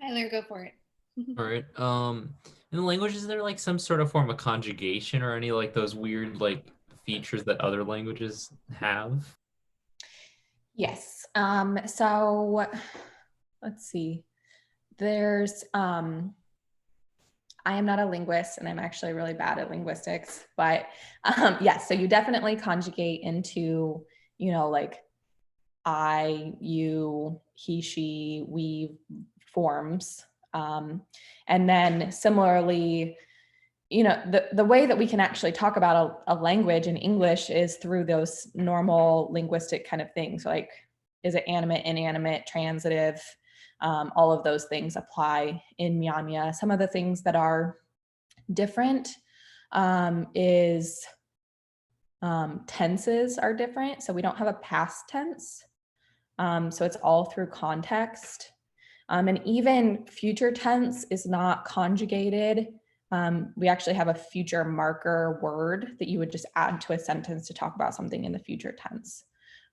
Tyler, go for it. All right. In the language, is there like some sort of form of conjugation or any like those weird like features that other languages have? yes. So let's see. There's I am not a linguist, and I'm actually really bad at linguistics, but yes, so you definitely conjugate into, you know, like I, you, he, she, we forms. And then similarly, you know, the way that we can actually talk about a language in English is through those normal linguistic kind of things, like is it animate, inanimate, transitive, All of those things apply in Myaamia. Some of the things that are different is tenses are different. So we don't have a past tense. So it's all through context. And even future tense is not conjugated. We actually have a future marker word that you would just add to a sentence to talk about something in the future tense.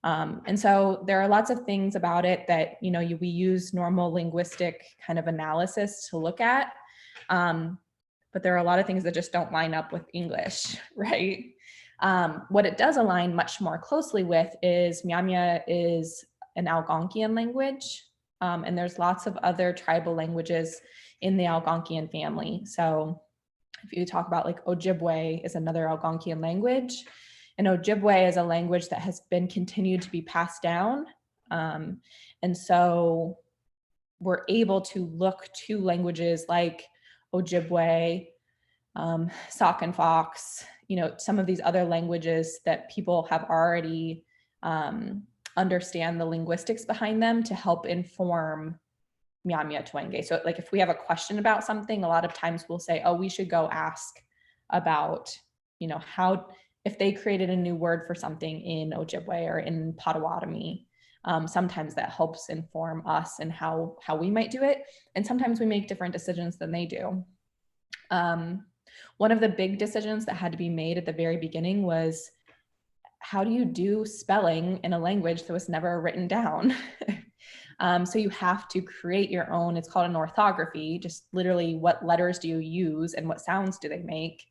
And so there are lots of things about it that, we use normal linguistic kind of analysis to look at. But there are a lot of things that just don't line up with English, right? What it does align much more closely with is Myaamia is an Algonquian language. And there's lots of other tribal languages in the Algonquian family. So if you talk about like Ojibwe is another Algonquian language, and Ojibwe is a language that has been continued to be passed down. And so we're able to look to languages like Ojibwe, Sauk and Fox, some of these other languages that people have already understand the linguistics behind them to help inform Myaamia Twenge. So like if we have a question about something, a lot of times we'll say, oh, we should go ask about, how, if they created a new word for something in Ojibwe or in Potawatomi, sometimes that helps inform us and how we might do it. And sometimes we make different decisions than they do. One of the big decisions that had to be made at the very beginning was, how do you do spelling in a language that was never written down? So you have to create your own, it's called an orthography, just literally what letters do you use and what sounds do they make?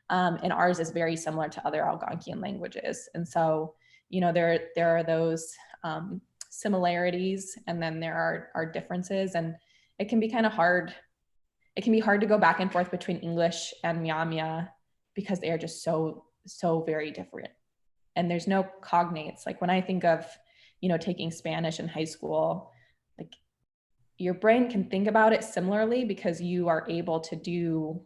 And ours is very similar to other Algonquian languages. And so, there are those similarities, and then there are differences, and it can be kind of hard. It can be hard to go back and forth between English and Myaamia because they are just so very different. And there's no cognates. Like when I think of, taking Spanish in high school, like your brain can think about it similarly because you are able to do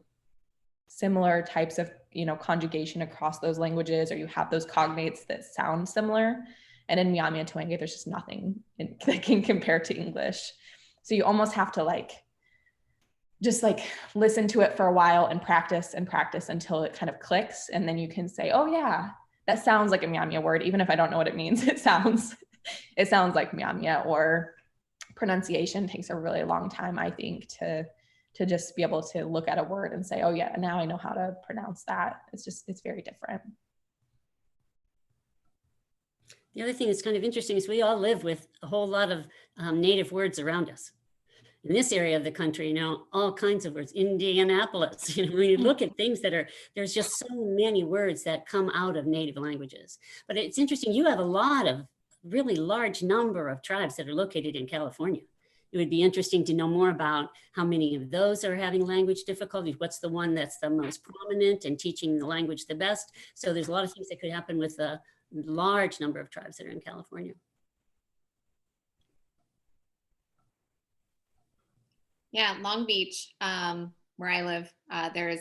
similar types of, conjugation across those languages, or you have those cognates that sound similar. And in Myaamia Twenge, there's just nothing that can compare to English. So you almost have to just listen to it for a while and practice until it kind of clicks. And then you can say, oh yeah, that sounds like a Myaamia word. Even if I don't know what it means, it sounds like Myaamia. Or pronunciation takes a really long time, I think, to just be able to look at a word and say, oh yeah, now I know how to pronounce that. It's very different. The other thing that's kind of interesting is we all live with a whole lot of native words around us. In this area of the country, all kinds of words, Indianapolis, when you look at things there's just so many words that come out of native languages. But it's interesting, you have a lot of really large number of tribes that are located in California. It would be interesting to know more about how many of those are having language difficulties. What's the one that's the most prominent and teaching the language the best? So there's a lot of things that could happen with a large number of tribes that are in California. Yeah, Long Beach, where I live, there's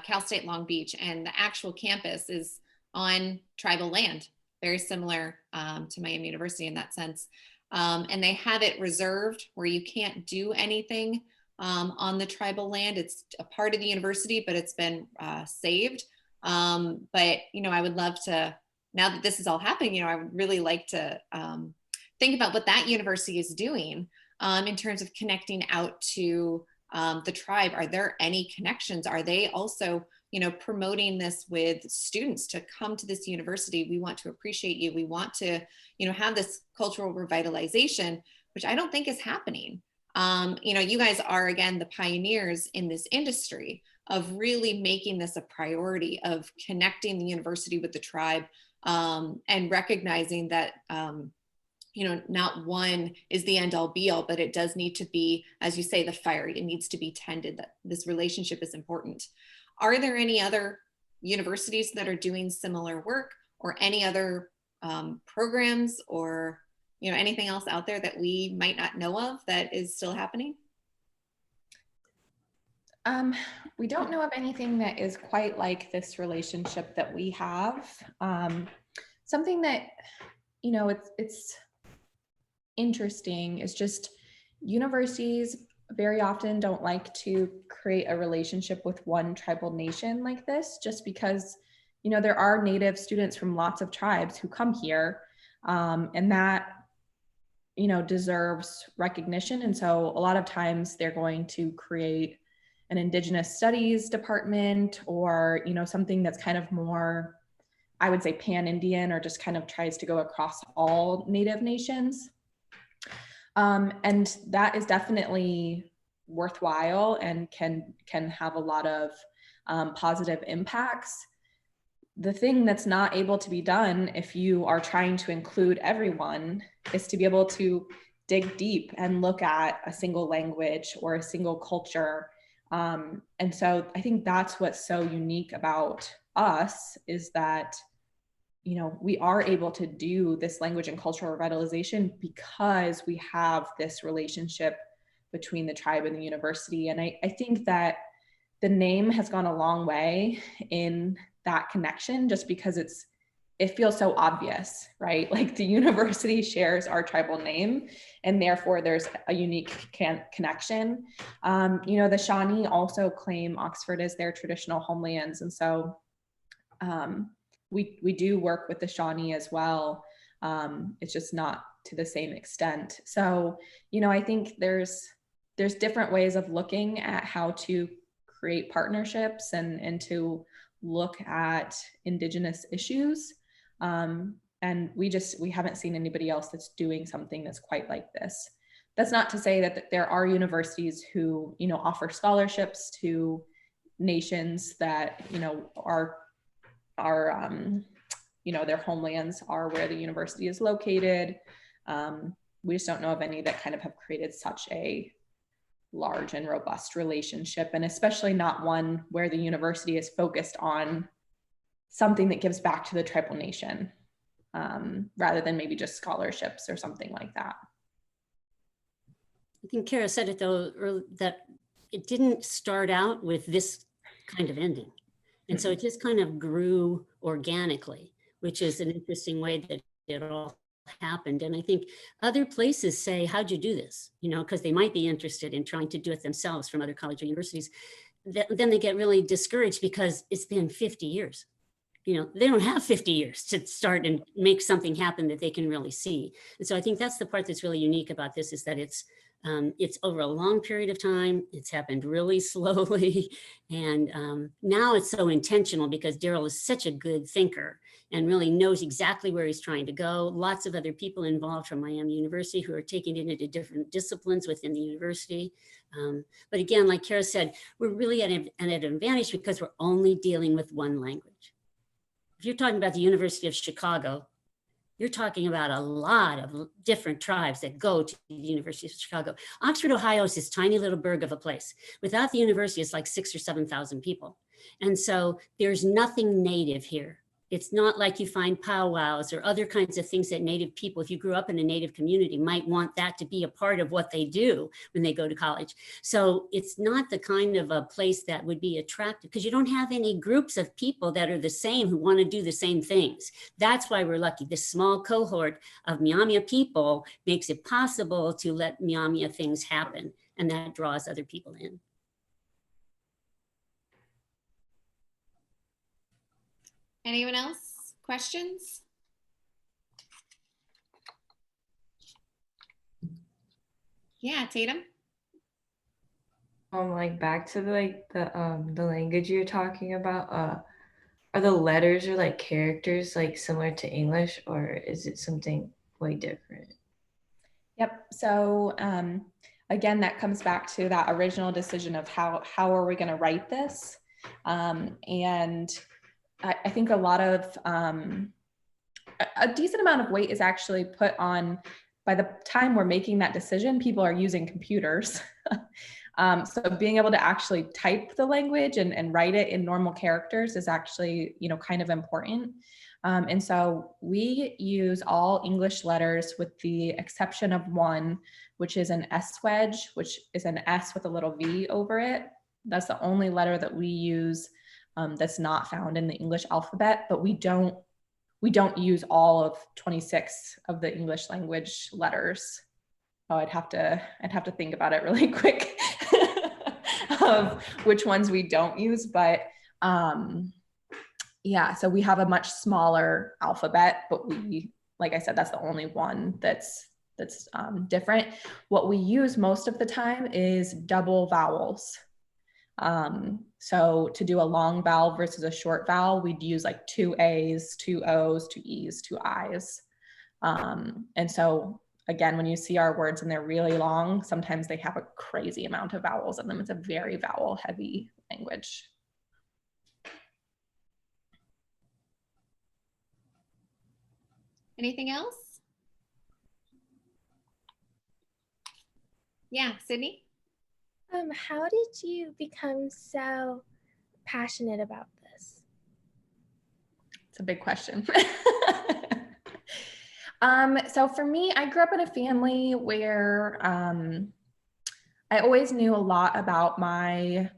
Cal State Long Beach, and the actual campus is on tribal land, very similar to Miami University in that sense. And they have it reserved where you can't do anything on the tribal land. It's a part of the university, but it's been saved. But, I would love to, now that this is all happening, I would really like to think about what that university is doing in terms of connecting out to the tribe. Are there any connections? Are they also, promoting this with students to come to this university? We want to appreciate you. We want to, have this cultural revitalization, which I don't think is happening. You guys are, again, the pioneers in this industry of really making this a priority of connecting the university with the tribe, and recognizing that, not one is the end all be all, but it does need to be, as you say, the fire, it needs to be tended, that this relationship is important. Are there any other universities that are doing similar work, or any other programs, or, anything else out there that we might not know of that is still happening? We don't know of anything that is quite like this relationship that we have. Something that, it's interesting is just, Universities very often don't like to create a relationship with one tribal nation like this, just because, you know, there are Native students from lots of tribes who come here, and that, you know, deserves recognition. And so a lot of times they're going to create an Indigenous Studies department, or, you know, something that's kind of more, I would say, pan-Indian, or just kind of tries to go across all Native nations. And that is definitely worthwhile and can have a lot of positive impacts. The thing that's not able to be done if you are trying to include everyone is to be able to dig deep and look at a single language or a single culture. And so I think that's what's so unique about us, is that, you know, we are able to do this language and cultural revitalization because we have this relationship between the tribe and the university. And I think that the name has gone a long way in that connection, just because it feels so obvious, right? Like the university shares our tribal name, and therefore there's a unique connection. You know, the Shawnee also claim Oxford as their traditional homelands. And so we do work with the Shawnee as well. It's just not to the same extent. So, you know, I think there's different ways of looking at how to create partnerships and to look at Indigenous issues. And we haven't seen anybody else that's doing something that's quite like this. That's not to say that there are universities who, you know, offer scholarships to nations that, you know, are you know, their homelands are where the university is located. We just don't know of any that kind of have created such a large and robust relationship, and especially not one where the university is focused on something that gives back to the tribal nation, rather than maybe just scholarships or something like that. I think Kara said it though, that it didn't start out with this kind of ending. And so it just kind of grew organically, which is an interesting way that it all happened. And I think other places say, how'd you do this? You know, because they might be interested in trying to do it themselves from other college or universities. Then they get really discouraged because it's been 50 years. You know, they don't have 50 years to start and make something happen that they can really see. And so I think that's the part that's really unique about this, is that it's over a long period of time. It's happened really slowly. And now it's so intentional because Daryl is such a good thinker and really knows exactly where he's trying to go. Lots of other people involved from Miami University who are taking it into different disciplines within the university. But again, like Kara said, we're really at an advantage because we're only dealing with one language. If you're talking about the University of Chicago, you're talking about a lot of different tribes that go to the University of Chicago. Oxford, Ohio is this tiny little burg of a place. Without the university, it's like 6,000 or 7,000 people. And so there's nothing native here. It's not like you find powwows or other kinds of things that Native people, if you grew up in a Native community, might want that to be a part of what they do when they go to college. So it's not the kind of a place that would be attractive, because you don't have any groups of people that are the same who want to do the same things. That's why we're lucky. This small cohort of Myaamia people makes it possible to let Myaamia things happen, and that draws other people in. Anyone else? Questions? Yeah, Tatum. Like back to the language you're talking about, are the letters or like characters like similar to English, or is it something way different? Yep. So again, that comes back to that original decision of how are we going to write this, and I think a lot of a decent amount of weight is actually put on, by the time we're making that decision, people are using computers. So being able to actually type the language and write it in normal characters is actually, you know, kind of important. And so we use all English letters with the exception of one, which is an S wedge, which is an S with a little V over it. That's the only letter that we use that's not found in the English alphabet, but we don't use all of 26 of the English language letters I'd have to think about it really quick of which ones we don't use, but yeah, so we have a much smaller alphabet, but like I said, that's the only one that's different. What we use most of the time is double vowels. So to do a long vowel versus a short vowel, we'd use like 2 A's, 2 O's, 2 E's, 2 I's. And so again, when you see our words and they're really long, sometimes they have a crazy amount of vowels in them. It's a very vowel heavy language. Anything else? Yeah, Sydney? How did you become so passionate about this? It's a big question. So for me, I grew up in a family where I always knew a lot about I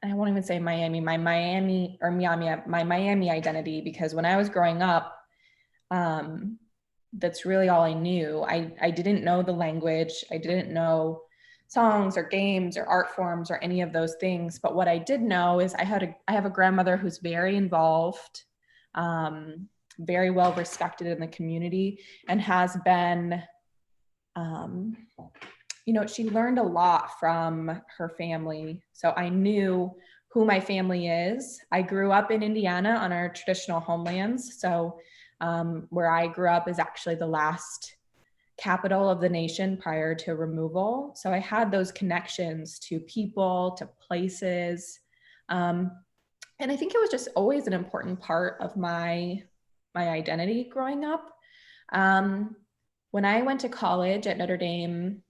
won't even say Miami, my Myaamia identity, because when I was growing up, that's really all I knew. I didn't know the language. I didn't know songs or games or art forms or any of those things. But what I did know is I have a grandmother who's very involved, very well respected in the community, and has been, she learned a lot from her family. So I knew who my family is. I grew up in Indiana on our traditional homelands. So where I grew up is actually the last capital of the nation prior to removal. So I had those connections to people, to places. And I think it was just always an important part of my identity growing up. When I went to college at Notre Dame,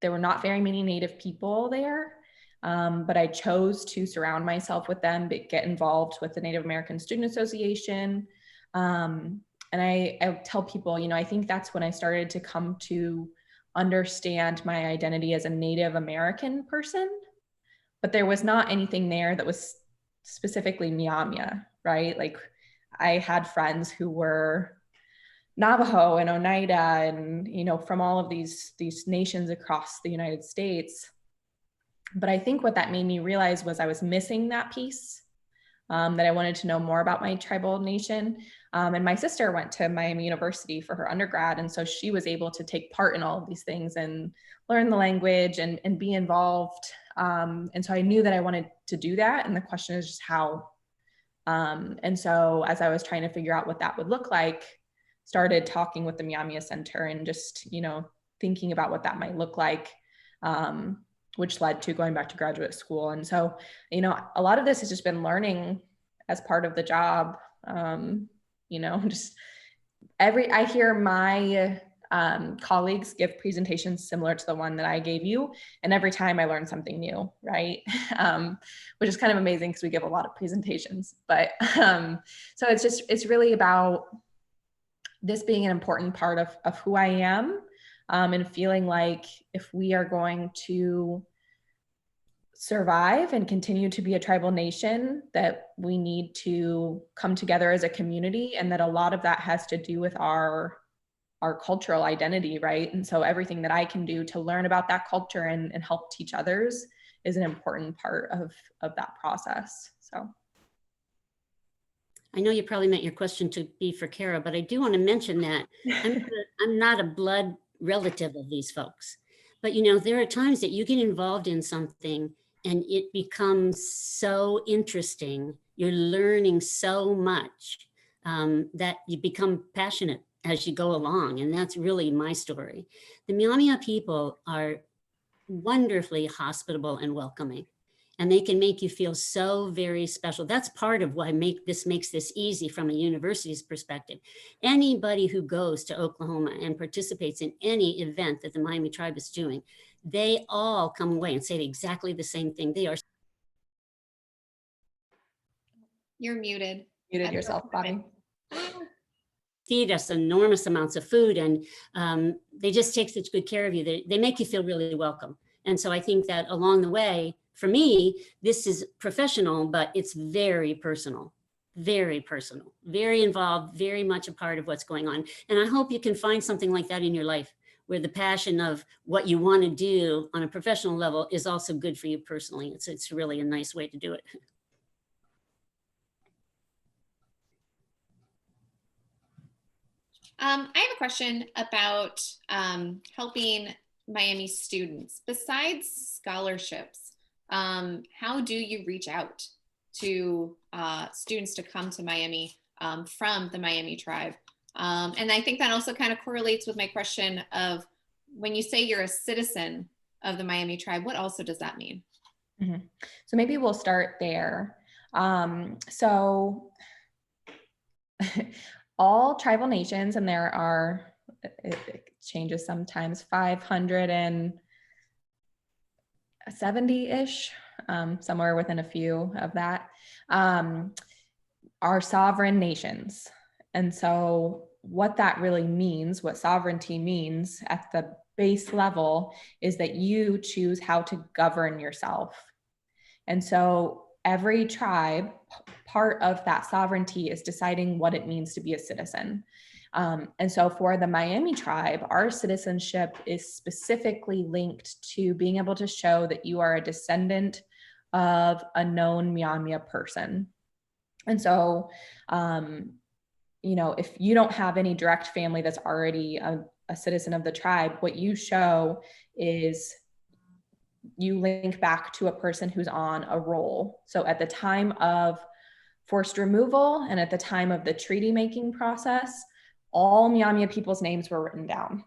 there were not very many Native people there, but I chose to surround myself with them, get involved with the Native American Student Association. And I tell people, I think that's when I started to come to understand my identity as a Native American person, but there was not anything there that was specifically Myaamia, right? Like I had friends who were Navajo and Oneida and, from all of these nations across the United States. But I think what that made me realize was I was missing that piece, that I wanted to know more about my tribal nation. And my sister went to Miami University for her undergrad. And so she was able to take part in all of these things and learn the language and be involved. And so I knew that I wanted to do that. And the question is just how. And so as I was trying to figure out what that would look like, started talking with the Myaamia Center and just, thinking about what that might look like, which led to going back to graduate school. And so, a lot of this has just been learning as part of the job. I hear my colleagues give presentations similar to the one that I gave you, and every time I learn something new, right? Which is kind of amazing because we give a lot of presentations. But so it's really about this being an important part of who I am, and feeling like if we are going to survive and continue to be a tribal nation, that we need to come together as a community, and that a lot of that has to do with our cultural identity, right? And so everything that I can do to learn about that culture and help teach others is an important part of that process. So I know you probably meant your question to be for Kara, but I do want to mention that I'm not a blood relative of these folks. But, there are times that you get involved in something and it becomes so interesting. You're learning so much that you become passionate as you go along. And that's really my story. The Myaamia people are wonderfully hospitable and welcoming. And they can make you feel so very special. That's part of why this makes this easy from a university's perspective. Anybody who goes to Oklahoma and participates in any event that the Miami tribe is doing, they all come away and say exactly the same thing. They are. You're muted. Muted yourself, Bobby. Feed us enormous amounts of food, and they just take such good care of you. They make you feel really welcome. And so I think that along the way, for me, this is professional, but it's very personal, very involved, very much a part of what's going on. And I hope you can find something like that in your life where the passion of what you want to do on a professional level is also good for you personally. It's really a nice way to do it. I have a question about helping Miami students. Besides scholarships, how do you reach out to students to come to Miami from the Miami tribe? And I think that also kind of correlates with my question of when you say you're a citizen of the Miami tribe, what also does that mean? Mm-hmm. So maybe we'll start there. So all tribal nations, and there are, it changes sometimes, 570-ish, somewhere within a few of that, are sovereign nations. And so what that really means, what sovereignty means at the base level, is that you choose how to govern yourself. And so every tribe, part of that sovereignty is deciding what it means to be a citizen. And so for the Myaamia tribe, our citizenship is specifically linked to being able to show that you are a descendant of a known Myaamia person. And so, if you don't have any direct family that's already a citizen of the tribe, what you show is you link back to a person who's on a roll. So at the time of forced removal and at the time of the treaty making process, all Myaamia people's names were written down.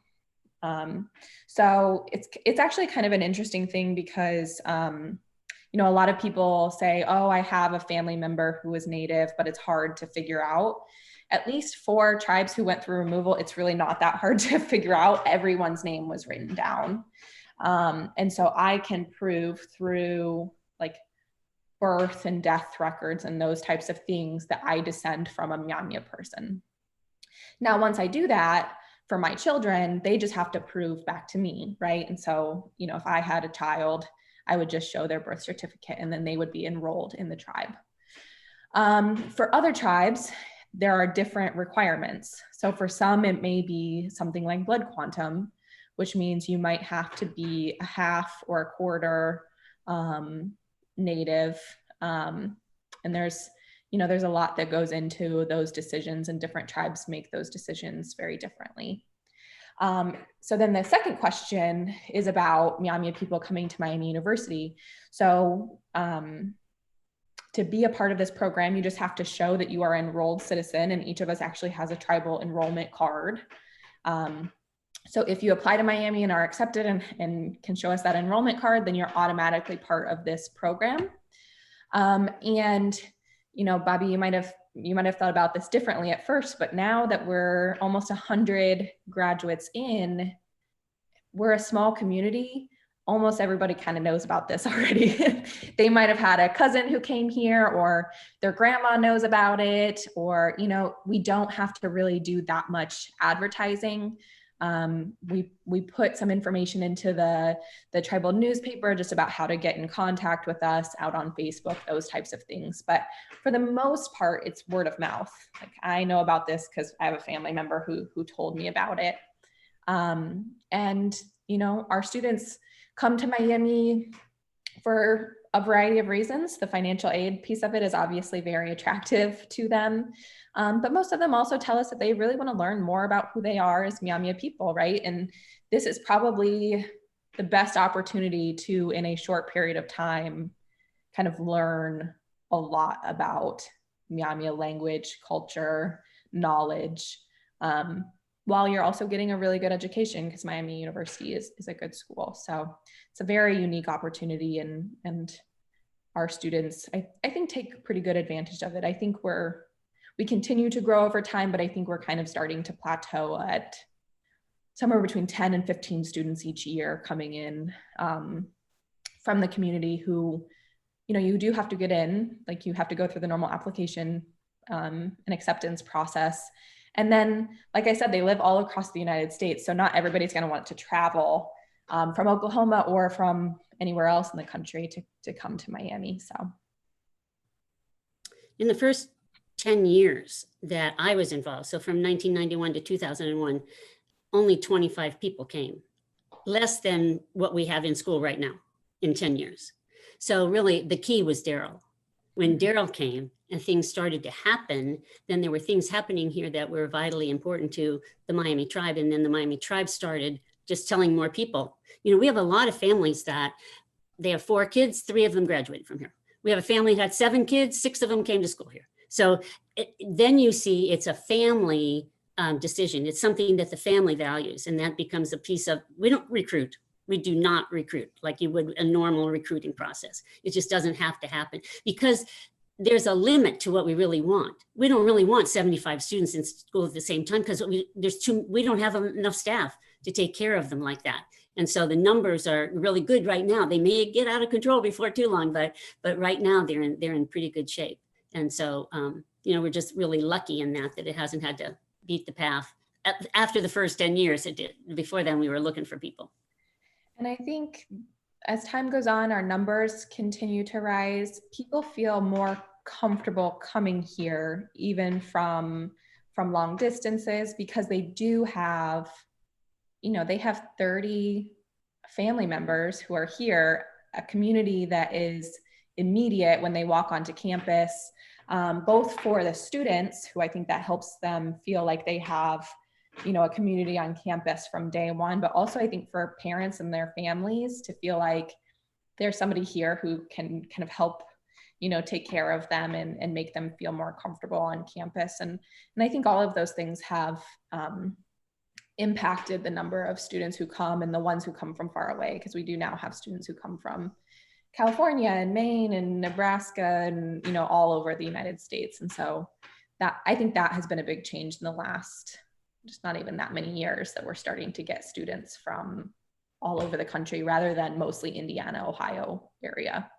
So it's actually kind of an interesting thing because a lot of people say, oh, I have a family member who is Native, but it's hard to figure out. At least for tribes who went through removal, it's really not that hard to figure out. Everyone's name was written down. And so I can prove through like birth and death records and those types of things that I descend from a Myaamia person. Now, once I do that for my children, they just have to prove back to me, right? And so, if I had a child, I would just show their birth certificate and then they would be enrolled in the tribe. For other tribes, there are different requirements. So for some, it may be something like blood quantum, which means you might have to be a half or a quarter Native. And there's a lot that goes into those decisions, and different tribes make those decisions very differently. So then the second question is about Myaamia people coming to Miami University. So to be a part of this program, you just have to show that you are an enrolled citizen, and each of us actually has a tribal enrollment card. So if you apply to Miami and are accepted and can show us that enrollment card, then you're automatically part of this program. And Bobby, you might have thought about this differently at first, but now that we're almost 100 graduates in, we're a small community. Almost everybody kind of knows about this already. They might have had a cousin who came here, or their grandma knows about it, or, we don't have to really do that much advertising. We put some information into the tribal newspaper just about how to get in contact with us out on Facebook, those types of things. But for the most part, it's word of mouth. Like, I know about this because I have a family member who told me about it. And our students come to Miami for a variety of reasons. The financial aid piece of it is obviously very attractive to them. But most of them also tell us that they really want to learn more about who they are as Myaamia people, right? And this is probably the best opportunity to, in a short period of time, kind of learn a lot about Myaamia language, culture, knowledge, while you're also getting a really good education, because Miami University is a good school. So it's a very unique opportunity, and our students, I think, take pretty good advantage of it. I think we continue to grow over time, but I think we're kind of starting to plateau at somewhere between 10 and 15 students each year coming in from the community who, you do have to get in, like you have to go through the normal application and acceptance process. And then, like I said, they live all across the United States. So not everybody's going to want to travel from Oklahoma or from anywhere else in the country to come to Miami. So in the first 10 years that I was involved, so from 1991 to 2001, only 25 people came, less than what we have in school right now in 10 years. So really the key was Daryl. When Daryl came and things started to happen, then there were things happening here that were vitally important to the Myaamia tribe. And then the Myaamia tribe started just telling more people. You know, we have a lot of families that they have 4 kids, 3 of them graduated from here. We have a family that had 7 kids, 6 of them came to school here. So then you see it's a family decision. It's something that the family values, and that becomes a piece of, we don't recruit. We do not recruit like you would a normal recruiting process. It just doesn't have to happen because there's a limit to what we really want. We don't really want 75 students in school at the same time because we don't have enough staff to take care of them like that. And so the numbers are really good right now. They may get out of control before too long, but right now they're in pretty good shape. And so, you know, we're just really lucky in that it hasn't had to beat the path. After the first 10 years, it did. Before then, we were looking for people. And I think as time goes on, our numbers continue to rise. People feel more comfortable coming here, even from long distances, because they do have, you know, they have 30 family members who are here, a community that is immediate when they walk onto campus, both for the students, who I think that helps them feel like they have, you know, a community on campus from day one, but also I think for parents and their families to feel like there's somebody here who can kind of help, you know, take care of them and make them feel more comfortable on campus. And I think all of those things have impacted the number of students who come and the ones who come from far away, because we do now have students who come from California and Maine and Nebraska and, you know, all over the United States. And so that, I think that has been a big change in the last, just not even that many years, that we're starting to get students from all over the country rather than mostly Indiana, Ohio area.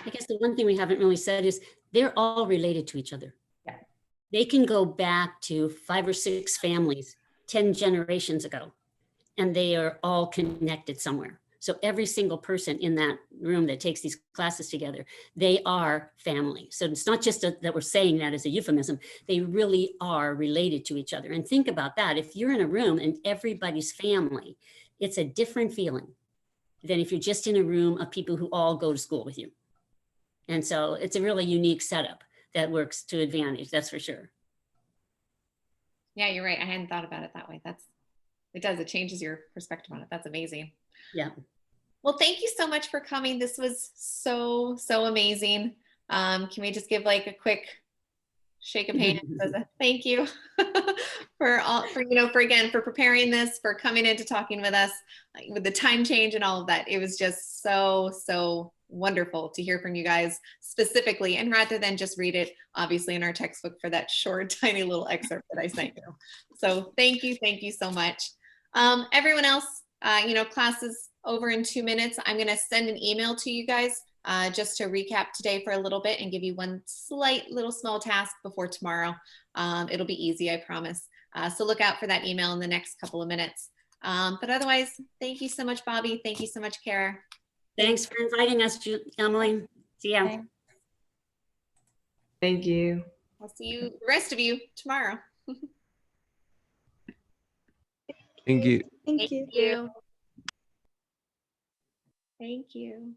I guess the one thing we haven't really said is they're all related to each other. Yeah. They can go back to 5 or 6 families 10 generations ago, and they are all connected somewhere. So every single person in that room that takes these classes together, they are family. So it's not just that we're saying that as a euphemism, they really are related to each other. And think about that. If you're in a room and everybody's family, it's a different feeling than if you're just in a room of people who all go to school with you. And so it's a really unique setup that works to advantage, that's for sure. Yeah, you're right. I hadn't thought about it that way. It does. It changes your perspective on it. That's amazing. Yeah. Well, thank you so much for coming. This was so amazing. Can we just give like a quick shake of hands as a thank you for preparing this, for coming in to talking with us with the time change and all of that. It was just so wonderful to hear from you guys specifically, and rather than just read it obviously in our textbook for that short tiny little excerpt that I sent you. So thank you so much. Everyone else, class is over in 2 minutes. I'm going to send an email to you guys just to recap today for a little bit and give you one slight little small task before tomorrow. It'll be easy, I promise. So look out for that email in the next couple of minutes. But otherwise, thank you so much, Bobby. Thank you so much, Kara. Thanks for inviting us, Emily. See ya. Okay. Thank you. I'll see you, the rest of you, tomorrow. Thank you. Thank you. Thank you.